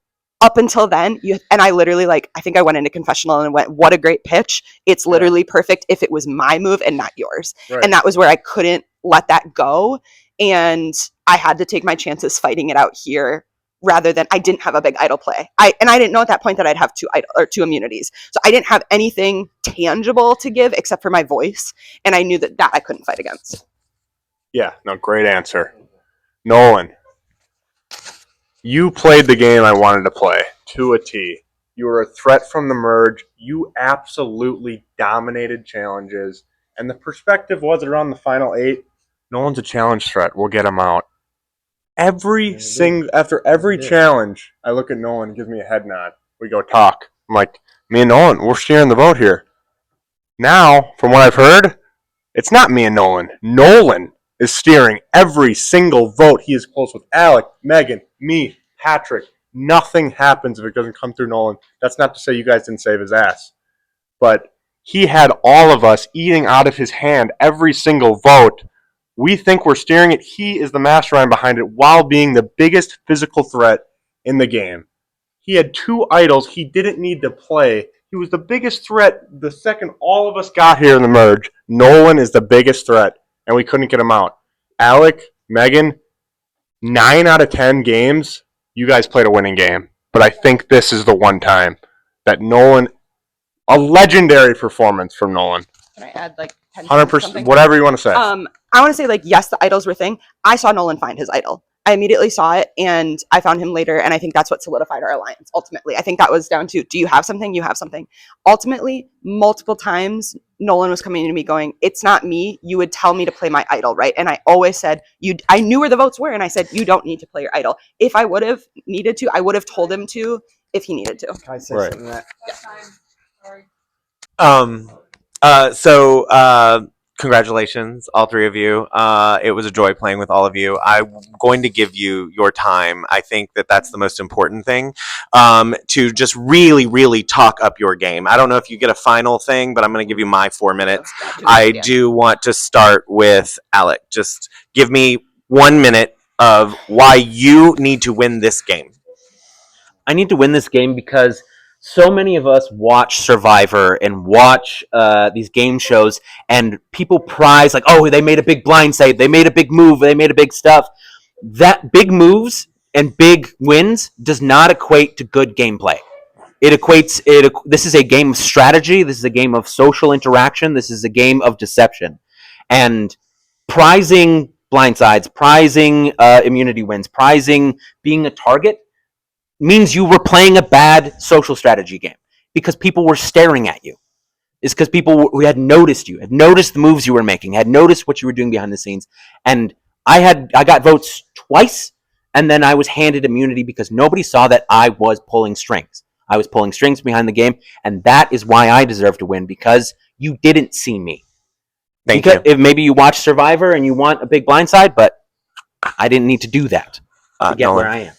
up until then, I literally, I think I went into confessional and went, what a great pitch. It's literally perfect if it was my move and not yours. Right. And that was where I couldn't let that go. And I had to take my chances fighting it out here rather than I didn't have a big idol play. I didn't know at that point that I'd have two immunities. So I didn't have anything tangible to give except for my voice. And I knew that I couldn't fight against. Yeah, no, great answer. Nolan, you played the game I wanted to play to a T. You were a threat from the merge. You absolutely dominated challenges. And the perspective was around the final 8. Nolan's a challenge threat. We'll get him out. After every challenge, I look at Nolan and gives me a head nod. We go talk. I'm like, me and Nolan, we're sharing the vote here. Now, from what I've heard, it's not me and Nolan. Nolan is steering every single vote. He is close with Alec, Megan, me, Patrick. Nothing happens if it doesn't come through Nolan. That's not to say you guys didn't save his ass. But he had all of us eating out of his hand every single vote. We think we're steering it. He is the mastermind behind it while being the biggest physical threat in the game. He had 2 idols he didn't need to play. He was the biggest threat the second all of us got here in the merge. Nolan is the biggest threat, and we couldn't get him out. Alec, Megan, 9 out of 10 games, you guys played a winning game. But I think this is the one time that Nolan, a legendary performance from Nolan. Can I add 100%, whatever you want to say. I want to say yes, the idols were thing. I saw Nolan find his idol. I immediately saw it and I found him later. And I think that's what solidified our alliance. Ultimately, I think that was down to, do you have something? You have something. Ultimately, multiple times Nolan was coming to me going, it's not me. You would tell me to play my idol. Right. And I always said, I knew where the votes were. And I said, you don't need to play your idol. If I would have needed to, I would have told him to, if he needed to. Can I say something to Yeah. So congratulations, all 3 of you. It was a joy playing with all of you. I'm going to give you your time. I think that that's the most important thing, to just really, really talk up your game. I don't know if you get a final thing, but I'm going to give you my 4 minutes. I do want to start with Alec. Just give me 1 minute of why you need to win this game. I need to win this game because so many of us watch Survivor and watch these game shows, and people prize they made a big blind side, they made a big move, they made a big stuff. That big moves and big wins does not equate to good gameplay. This is a game of strategy. This is a game of social interaction. This is a game of deception, and prizing blindsides, prizing immunity wins, prizing being a target means you were playing a bad social strategy game because people were staring at you. It's because people who had noticed you, had noticed the moves you were making, had noticed what you were doing behind the scenes. And I got votes twice, and then I was handed immunity because nobody saw that I was pulling strings. I was pulling strings behind the game, and that is why I deserve to win, because you didn't see me. Thank you. If maybe you watch Survivor and you want a big blindside, but I didn't need to do that to get where I am.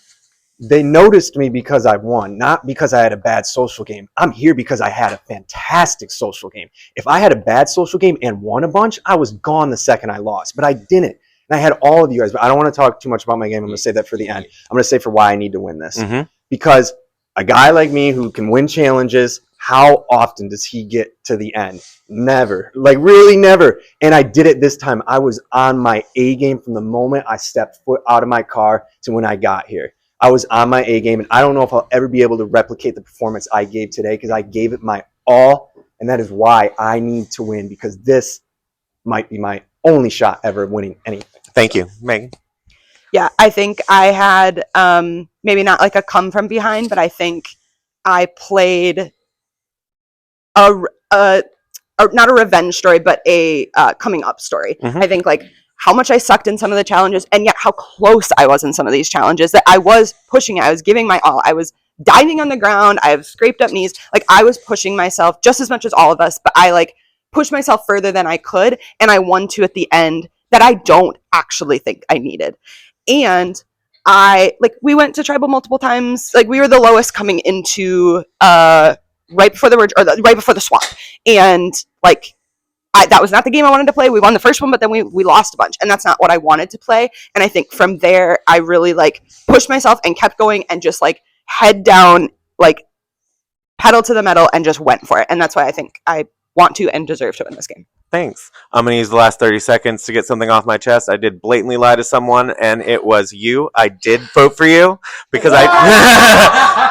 They noticed me because I won, not because I had a bad social game. I'm here because I had a fantastic social game. If I had a bad social game and won a bunch, I was gone the second I lost. But I didn't. And I had all of you guys. But I don't want to talk too much about my game. I'm going to say that for the end. I'm going to say for why I need to win this. Mm-hmm. Because A guy like me who can win challenges, how often does he get to the end? Never. Like, really never. And I did it this time. I was on my A game from the moment I stepped foot out of my car to when I got here. I was on my A game, and I don't know if I'll ever be able to replicate the performance I gave today, because I gave it my all, and that is why I need to win, because this might be my only shot ever of winning anything. Thank you, Megan. Yeah, I think I had maybe not like a come from behind, but I think I played not a revenge story, but a coming up story. I think like how much I sucked in some of the challenges, and yet how close I was in some of these challenges, that I was pushing it. I was giving my all. I was diving on the ground. I have scraped up knees. Like, I was pushing myself just as much as all of us, but I like pushed myself further than I could, and I won two at the end that I don't actually think I needed. And we went to tribal multiple times. Like, we were the lowest coming into right before the swamp, and like that was not the game I wanted to play. We won the first one, but then we lost a bunch, and that's not what I wanted to play. And I think from there, I really like pushed myself and kept going, and just like head down, like pedal to the metal, and just went for it. And that's why I think I want to and deserve to win this game. Thanks. I'm going to use the last 30 seconds to get something off my chest. I did blatantly lie to someone, and it was you. I did vote for you because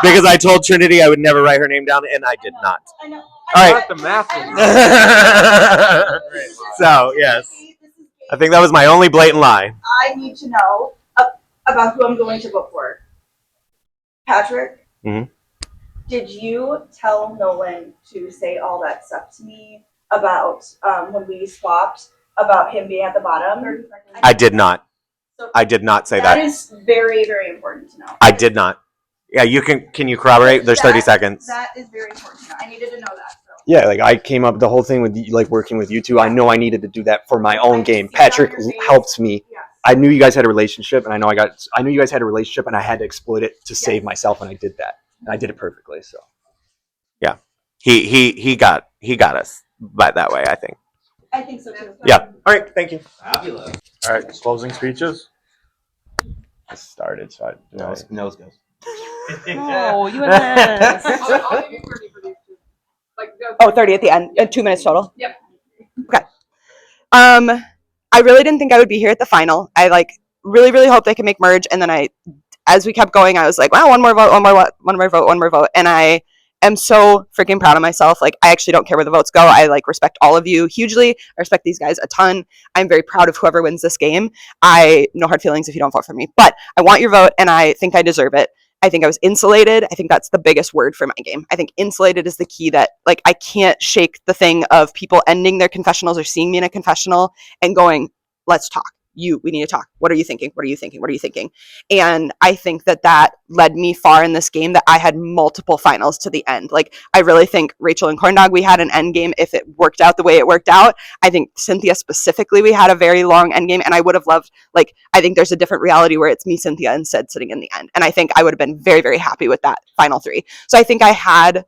because I told Trinity I would never write her name down, and I did not. All right. The math. So, yes. I think that was my only blatant lie. I need to know about who I'm going to vote for. Patrick, did you tell Nolan to say all that stuff to me about when we swapped, about him being at the bottom? I did not. I did not say that. That is very, very important to know. I did not. Yeah, you can you corroborate? There's 30 seconds. That is very important to know. I needed to know that. Yeah, like I came up the whole thing with like working with you two. I know I needed to do that for my own game. Patrick helped me. I knew you guys had a relationship, and I knew you guys had a relationship, and I had to exploit it to save myself, and I did that, and I did it perfectly. So, yeah, he got us by that way. I think. I think so too. Yeah. All right. Thank you. Fabulous. All right. Closing speeches. I started, so nose goes. Oh, you and this. Oh, 30 at the end. 2 minutes total. Yep. Okay. I really didn't think I would be here at the final. I like really, really hope they can make merge. And then as we kept going, I was like, wow, one more vote. And I am so freaking proud of myself. Like, I actually don't care where the votes go. I like respect all of you hugely. I respect these guys a ton. I'm very proud of whoever wins this game. No hard feelings if you don't vote for me, but I want your vote, and I think I deserve it. I think I was insulated. I think that's the biggest word for my game. I think insulated is the key, that like I can't shake the thing of people ending their confessionals or seeing me in a confessional and going, let's talk. We need to talk. What are you thinking? What are you thinking? What are you thinking? And I think that led me far in this game, that I had multiple finals to the end. Like, I really think Rachel and Corndog, we had an end game if it worked out the way it worked out. I think Cynthia specifically, we had a very long end game, and I would have loved, like, I think there's a different reality where it's me, Cynthia, instead sitting in the end. And I think I would have been very, very happy with that final three. So I think I had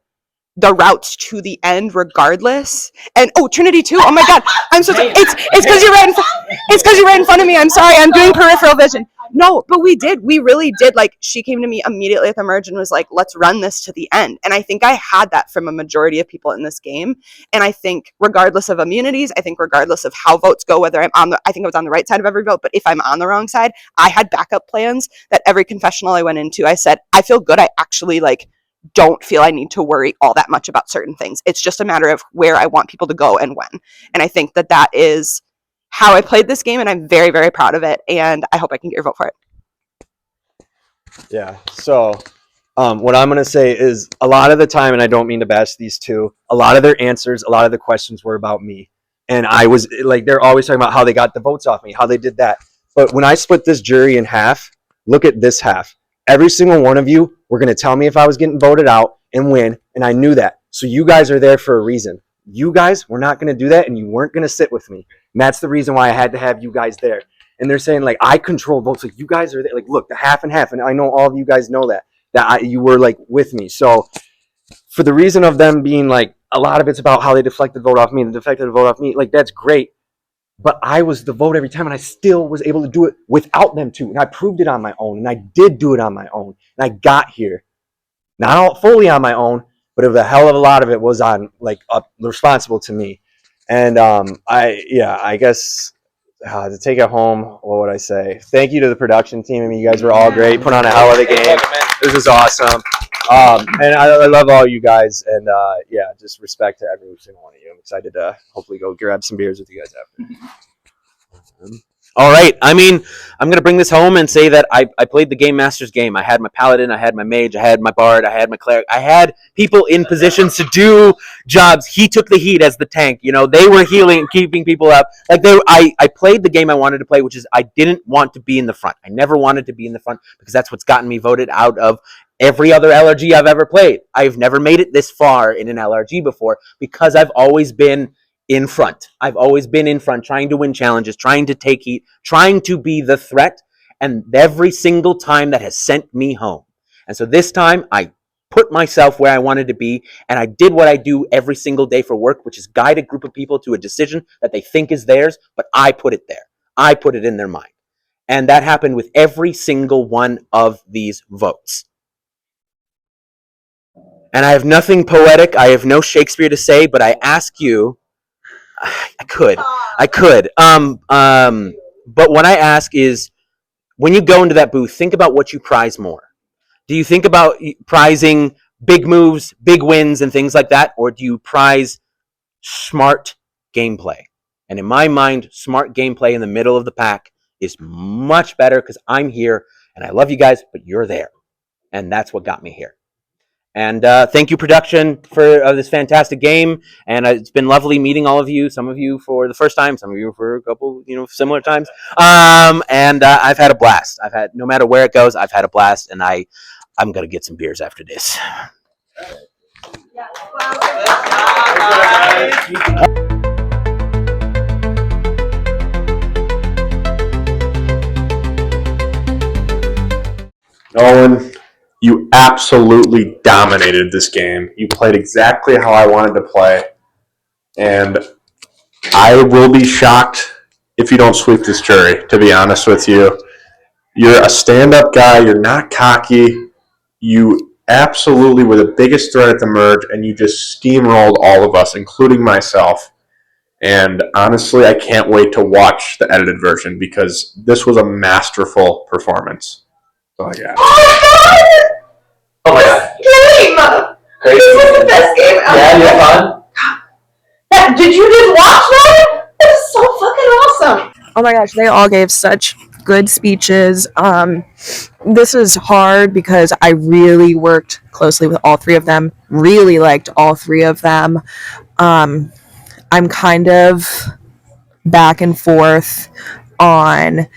the routes to the end regardless. And Trinity too. Oh my god, I'm so sorry. It's because you're right in front of me. I'm sorry, I'm doing peripheral vision. No, but we really did. Like, she came to me immediately at the merge and was like, let's run this to the end. And I think I had that from a majority of people in this game. And I think regardless of immunities, I think regardless of how votes go, whether I think I was on the right side of every vote, but if I'm on the wrong side, I had backup plans. That every confessional I went into, I said, I feel good. I actually don't feel I need to worry all that much about certain things. It's just a matter of where I want people to go and when. And I think that is how I played this game, and I'm very, very proud of it, and I hope I can get your vote for it. Yeah. So what I'm going to say is, a lot of the time, and I don't mean to bash these two, a lot of their answers, a lot of the questions were about me. And I was like, they're always talking about how they got the votes off me, how they did that. But when I split this jury in half, look at this half. Every single one of you were going to tell me if I was getting voted out and win, and I knew that. So you guys are there for a reason. You guys were not going to do that, and you weren't going to sit with me. And that's the reason why I had to have you guys there. And they're saying, like, I control votes. Like, you guys are there. Like, look, the half and half. And I know all of you guys know that you were, like, with me. So for the reason of them being, like, a lot of it's about how they deflected the vote off me and deflected the vote off me, like, that's great. But I was the vote every time, and I still was able to do it without them too. And I proved it on my own, and I did do it on my own. And I got here. not all fully on my own, but a hell of a lot of it was on responsible to me. And I guess to take it home, what would I say? Thank you to the production team. I mean, you guys were all great. Put on a hell of a game. This was awesome. And I love all you guys. And just respect to every single one of you. I'm excited to hopefully go grab some beers with you guys after. All right. I mean, I'm going to bring this home and say that I played the Game Master's game. I had my Paladin, I had my Mage, I had my Bard, I had my Cleric. I had people in positions to do jobs. He took the heat as the tank. You know, they were healing and keeping people up. I played the game I wanted to play, which is I didn't want to be in the front. I never wanted to be in the front because that's what's gotten me voted out of every other LRG I've ever played. I've never made it this far in an LRG before because I've always been in front. I've always been in front, trying to win challenges, trying to take heat, trying to be the threat, and every single time that has sent me home. And so this time, I put myself where I wanted to be, and I did what I do every single day for work, which is guide a group of people to a decision that they think is theirs, but I put it there. I put it in their mind. And that happened with every single one of these votes. And I have nothing poetic, I have no Shakespeare to say, but I ask you, I could. But what I ask is, when you go into that booth, think about what you prize more. Do you think about prizing big moves, big wins, and things like that? Or do you prize smart gameplay? And in my mind, smart gameplay in the middle of the pack is much better because I'm here, and I love you guys, but you're there. And that's what got me here. And thank you, production, for this fantastic game. And it's been lovely meeting all of you. Some of you for the first time, some of you for a couple, similar times. And I've had a blast. No matter where it goes, I've had a blast. And I'm gonna get some beers after this. Nolan, you absolutely dominated this game. You played exactly how I wanted to play. And I will be shocked if you don't sweep this jury, to be honest with you. You're a stand-up guy. You're not cocky. You absolutely were the biggest threat at the merge, and you just steamrolled all of us, including myself. And honestly, I can't wait to watch the edited version because this was a masterful performance. Oh, yeah. Oh my god. Game! Crazy. This was the best game ever. Yeah, you had fun? Did you just watch that? This is so fucking awesome. Oh my gosh, they all gave such good speeches. This is hard because I really worked closely with all three of them. Really liked all three of them. I'm kind of back and forth on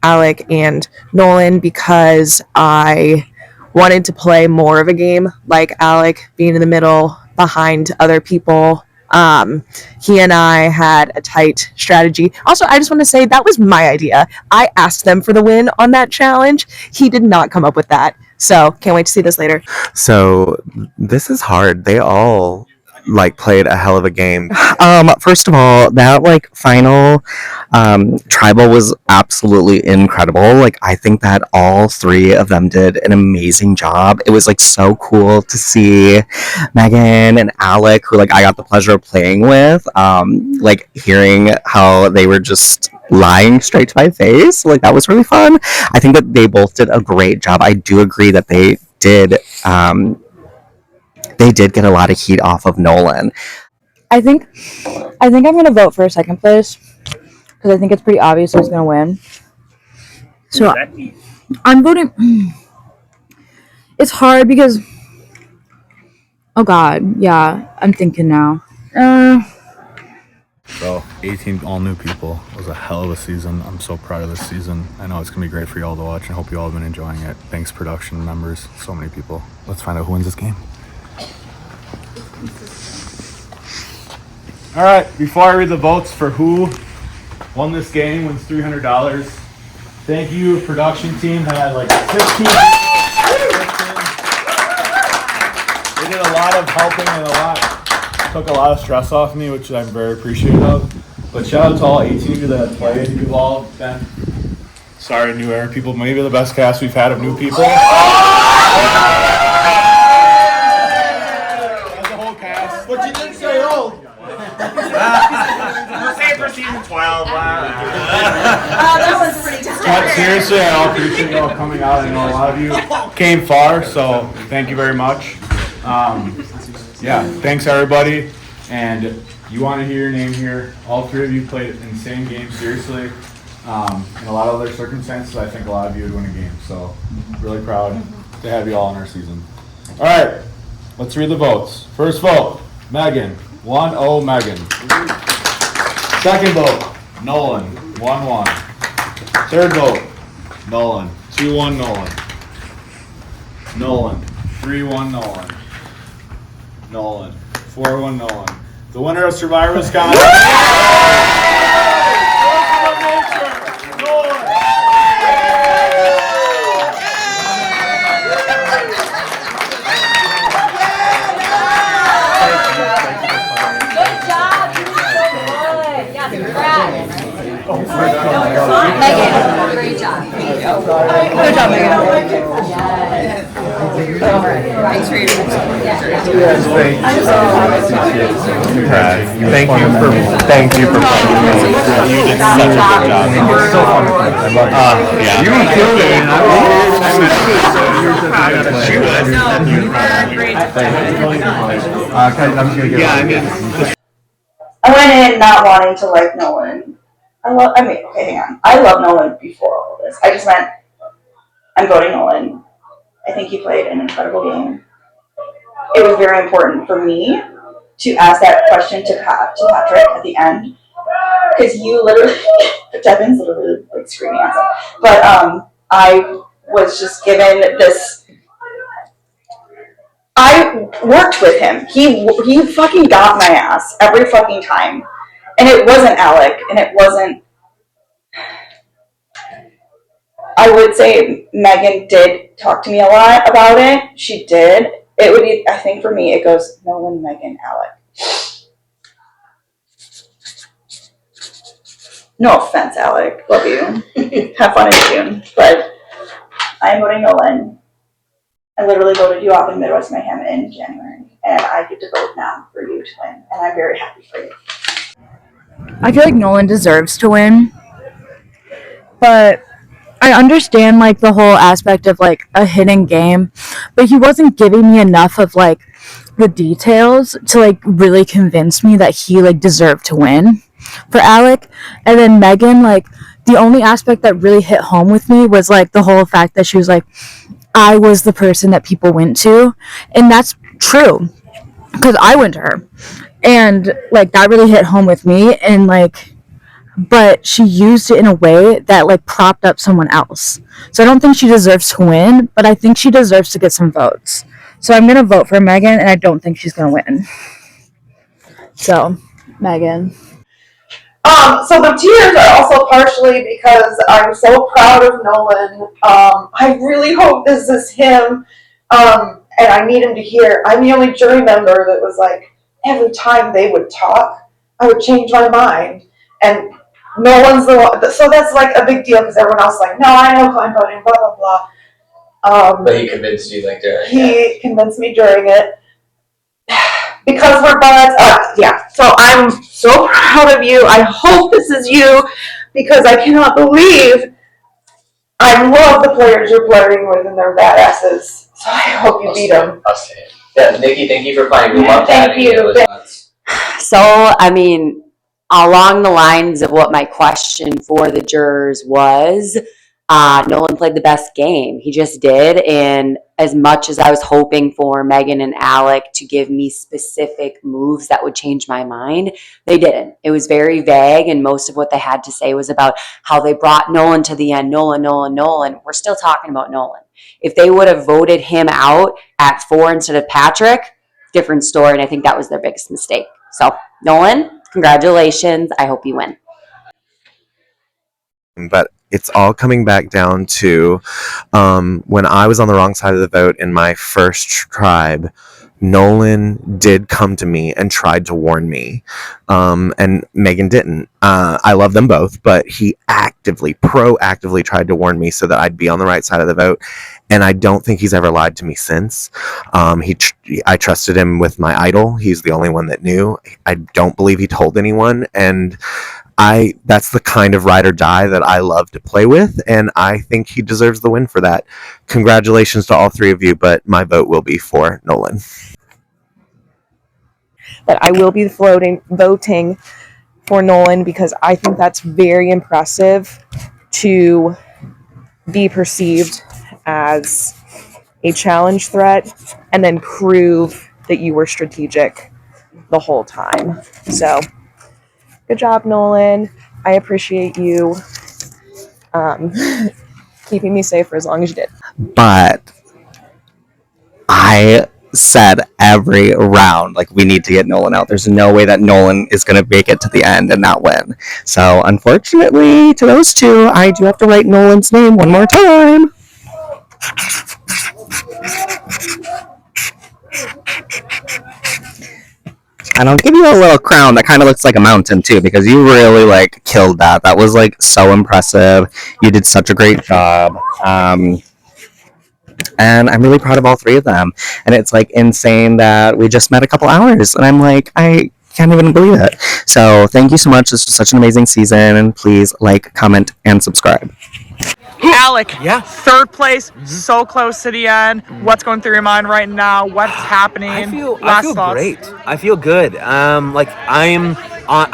Alec and Nolan because I wanted to play more of a game like Alec, being in the middle behind other people. He and I had a tight strategy. Also, I just want to say that was my idea. I asked them for the win on that challenge. He did not come up with that. So can't wait to see this later. So this is hard. They all played a hell of a game. First of all, that final tribal was absolutely incredible. I think that all three of them did an amazing job. It was so cool to see Megan and Alec, who I got the pleasure of playing with, hearing how they were just lying straight to my face. That was really fun. I think that they both did a great job. I do agree that they did get a lot of heat off of Nolan. I think I'm gonna vote for second place because I think it's pretty obvious who's gonna win. So I'm voting. It's hard because, oh god, yeah, I'm thinking now. So 18 all new people. It was a hell of a season. I'm so proud of this season. I know it's gonna be great for you all to watch, and I hope you all have been enjoying it. Thanks, production members, so many people. Let's find out who wins this game. All right, before I read the votes for who won this game, wins $300. Thank you, production team. Had 15. They did a lot of helping and took a lot of stress off me, which I'm very appreciative of. But shout out to all 18 of you that played. You've all been, sorry, new era people, maybe the best cast we've had of new people. Save for season 12. That one's pretty tough. But seriously, I all appreciate you all coming out. I know a lot of you came far, so thank you very much. Yeah, thanks everybody. And you want to hear your name here. All three of you played insane games, seriously. In a lot of other circumstances, I think a lot of you would win a game. So really proud to have you all in our season. All right, let's read the votes. First vote, Megan, 1-0 Megan. Second vote, Nolan, 1-1. Third vote, Nolan, 2-1 Nolan. Nolan, 3-1 Nolan. Nolan, 4-1 Nolan. The winner of Survivor Wisconsin. Megan, great job. Good job, Megan. Thanks for your Yes, thank you for playing. You did such a good job. It was so fun to play. I love it. Yeah. You killed it. I went in not wanting to like Nolan. Okay, hang on. I love Nolan before all of this. I just meant, I'm voting Nolan. I think he played an incredible game. It was very important for me to ask that question to Patrick at the end, because you literally, Devin's literally like screaming at us. But I was just given this. I worked with him. He fucking got my ass every fucking time, and it wasn't Alec, and it wasn't. I would say Megan did talk to me a lot about it. She did. It would be, I think for me, it goes Nolan, Megan, Alec. No offense, Alec. Love you. Have fun in June. But I'm voting Nolan. I literally voted you off in Midwest Mayhem in January. And I get to vote now for you to win. And I'm very happy for you. I feel like Nolan deserves to win, but I understand like the whole aspect of like a hidden game, but he wasn't giving me enough of like the details to like really convince me that he like deserved to win for Alec. And then Megan, like the only aspect that really hit home with me was like the whole fact that she was like, I was the person that people went to, and that's true because I went to her, and like that really hit home with me. And like, but she used it in a way that like propped up someone else. So I don't think she deserves to win, but I think she deserves to get some votes. So I'm gonna vote for Megan, and I don't think she's gonna win. So, Megan. So the tears are also partially because I'm so proud of Nolan. I really hope this is him. And I need him to hear. I'm the only jury member that was like, every time they would talk, I would change my mind. And Nolan's the one. So that's like a big deal because everyone else is like, no, I know who I'm voting, blah, blah, blah. But he convinced you like during He convinced me during it. Because we're buds. Yeah. So I'm so proud of you. I hope this is you because I cannot believe I love the players you're playing with and they're badasses. So I hope you beat them. Yeah, Nikki, thank you for playing. We loved having you. So, I mean, along the lines of what my question for the jurors was, Nolan played the best game. He just did. And as much as I was hoping for Megan and Alec to give me specific moves that would change my mind, they didn't. It was very vague, and most of what they had to say was about how they brought Nolan to the end. Nolan. We're still talking about Nolan. If they would have voted him out at 4 instead of Patrick, different story, and I think that was their biggest mistake. So, Nolan, congratulations. I hope you win. But it's all coming back down to when I was on the wrong side of the vote in my first tribe, Nolan did come to me and tried to warn me, and Megan didn't. I love them both, but he proactively tried to warn me so that I'd be on the right side of the vote, and I don't think he's ever lied to me since. I trusted him with my idol. He's the only one that knew. I don't believe he told anyone, and that's the kind of ride or die that I love to play with, and I think he deserves the win for that. Congratulations to all three of you, but my vote will be for Nolan. But I will be voting for Nolan because I think that's very impressive to be perceived as a challenge threat and then prove that you were strategic the whole time. So, good job, Nolan. I appreciate you keeping me safe for as long as you did. But I said every round, like, we need to get Nolan out. There's no way that Nolan is going to make it to the end and not win. So, unfortunately, to those two, I do have to write Nolan's name one more time. And I'll give you a little crown that kind of looks like a mountain, too, because you really, like, killed that. That was, like, so impressive. You did such a great job. And I'm really proud of all three of them. And it's, like, insane that we just met a couple hours. And I'm like, I can't even believe it. So thank you so much. This was such an amazing season. And please like, comment, and subscribe. Alec, yeah, third place, so close to the end. What's going through your mind right now? What's happening? I feel great. I feel good. I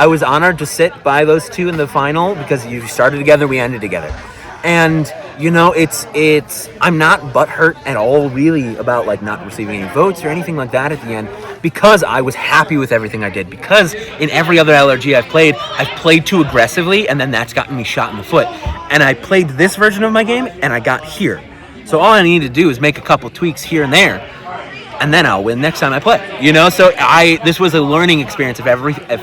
was honored to sit by those two in the final because you started together, we ended together, and you know, I'm not butthurt at all, really, about like not receiving any votes or anything like that at the end, because I was happy with everything I did. Because in every other LRG I've played too aggressively, and then that's gotten me shot in the foot. And I played this version of my game, and I got here. So all I need to do is make a couple tweaks here and there, and then I'll win next time I play. You know, so this was a learning experience if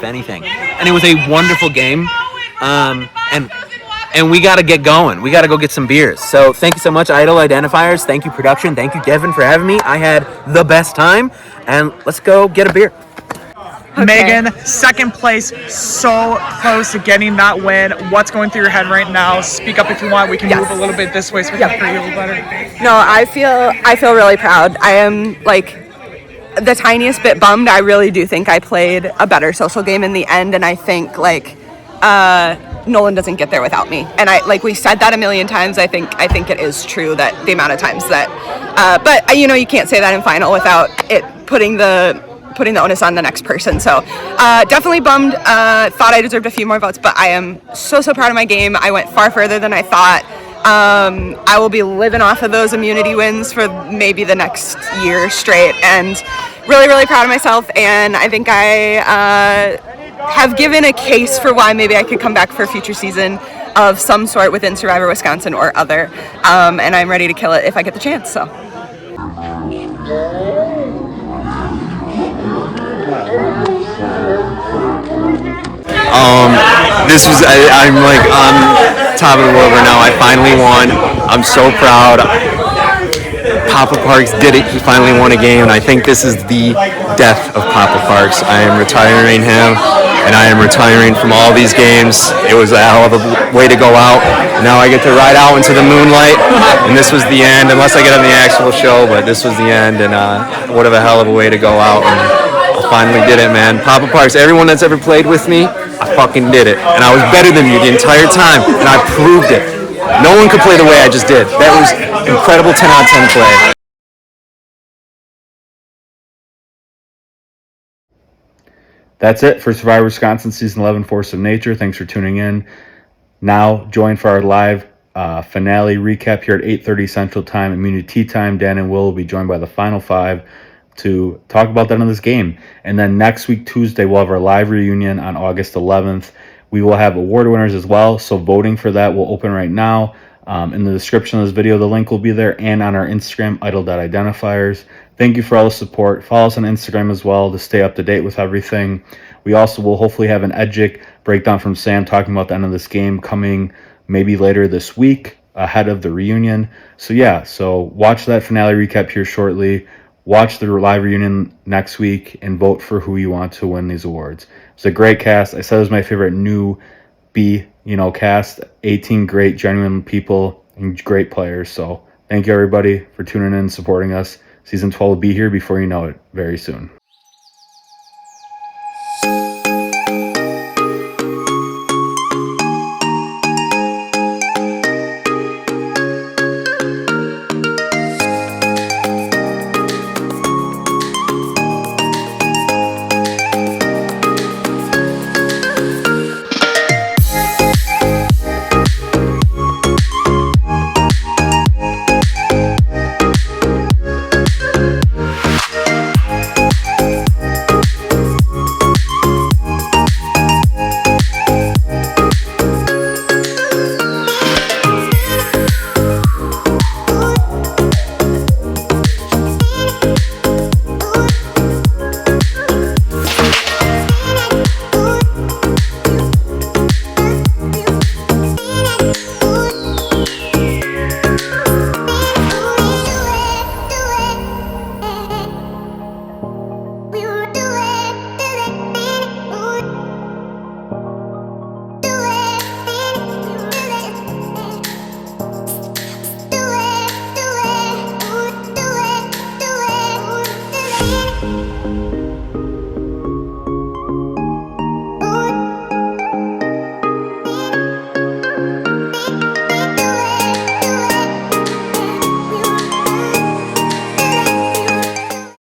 anything, and it was a wonderful game. And we got to get going. We got to go get some beers. So thank you so much, Idol Identifiers. Thank you, production. Thank you, Devin, for having me. I had the best time, and let's go get a beer. Okay. Megan, second place, so close to getting that win. What's going through your head right now? Speak up if you want. We can move a little bit this way so we can hear you a little better. No, I feel really proud. I am like the tiniest bit bummed. I really do think I played a better social game in the end, and I think like Nolan doesn't get there without me. And we said that a million times. I think it is true that the amount of times that but you know, you can't say that in final without it putting the onus on the next person. So definitely bummed. Thought I deserved a few more votes, but I am so proud of my game. I went far further than I thought. I will be living off of those immunity wins for maybe the next year straight, and really proud of myself. And I think I have given a case for why maybe I could come back for a future season of some sort within Survivor Wisconsin or other, and I'm ready to kill it if I get the chance. So. I'm like on top of the world right now. I finally won. I'm so proud. Papa Parks did it. He finally won a game, and I think this is the death of Papa Parks. I am retiring him, and I am retiring from all these games. It was a hell of a way to go out. Now I get to ride out into the moonlight, and this was the end, unless I get on the actual show, but this was the end, and what a hell of a way to go out. And I finally did it, man. Papa Parks, everyone that's ever played with me, I fucking did it. And I was better than you the entire time, and I proved it. No one could play the way I just did. That was incredible 10 out of 10 play. That's it for Survivor Wisconsin Season 11 Force of Nature. Thanks for tuning in. Now join for our live finale recap here at 8:30 Central Time, Immunity Tea Time. Dan and Will be joined by the Final Five to talk about that in this game. And then next week, Tuesday, we'll have our live reunion on August 11th. We will have award winners as well, so voting for that will open right now. In the description of this video, the link will be there, and on our Instagram, idol.identifiers. Thank you for all the support. Follow us on Instagram as well to stay up to date with everything. We also will hopefully have an Edgic breakdown from Sam talking about the end of this game coming maybe later this week ahead of the reunion. So yeah, so watch that finale recap here shortly. watch the live reunion next week and vote for who you want to win these awards. It's a great cast. I said it was my favorite new cast. 18 great, genuine people and great players. So thank you everybody for tuning in and supporting us. Season 12 will be here before you know it very soon.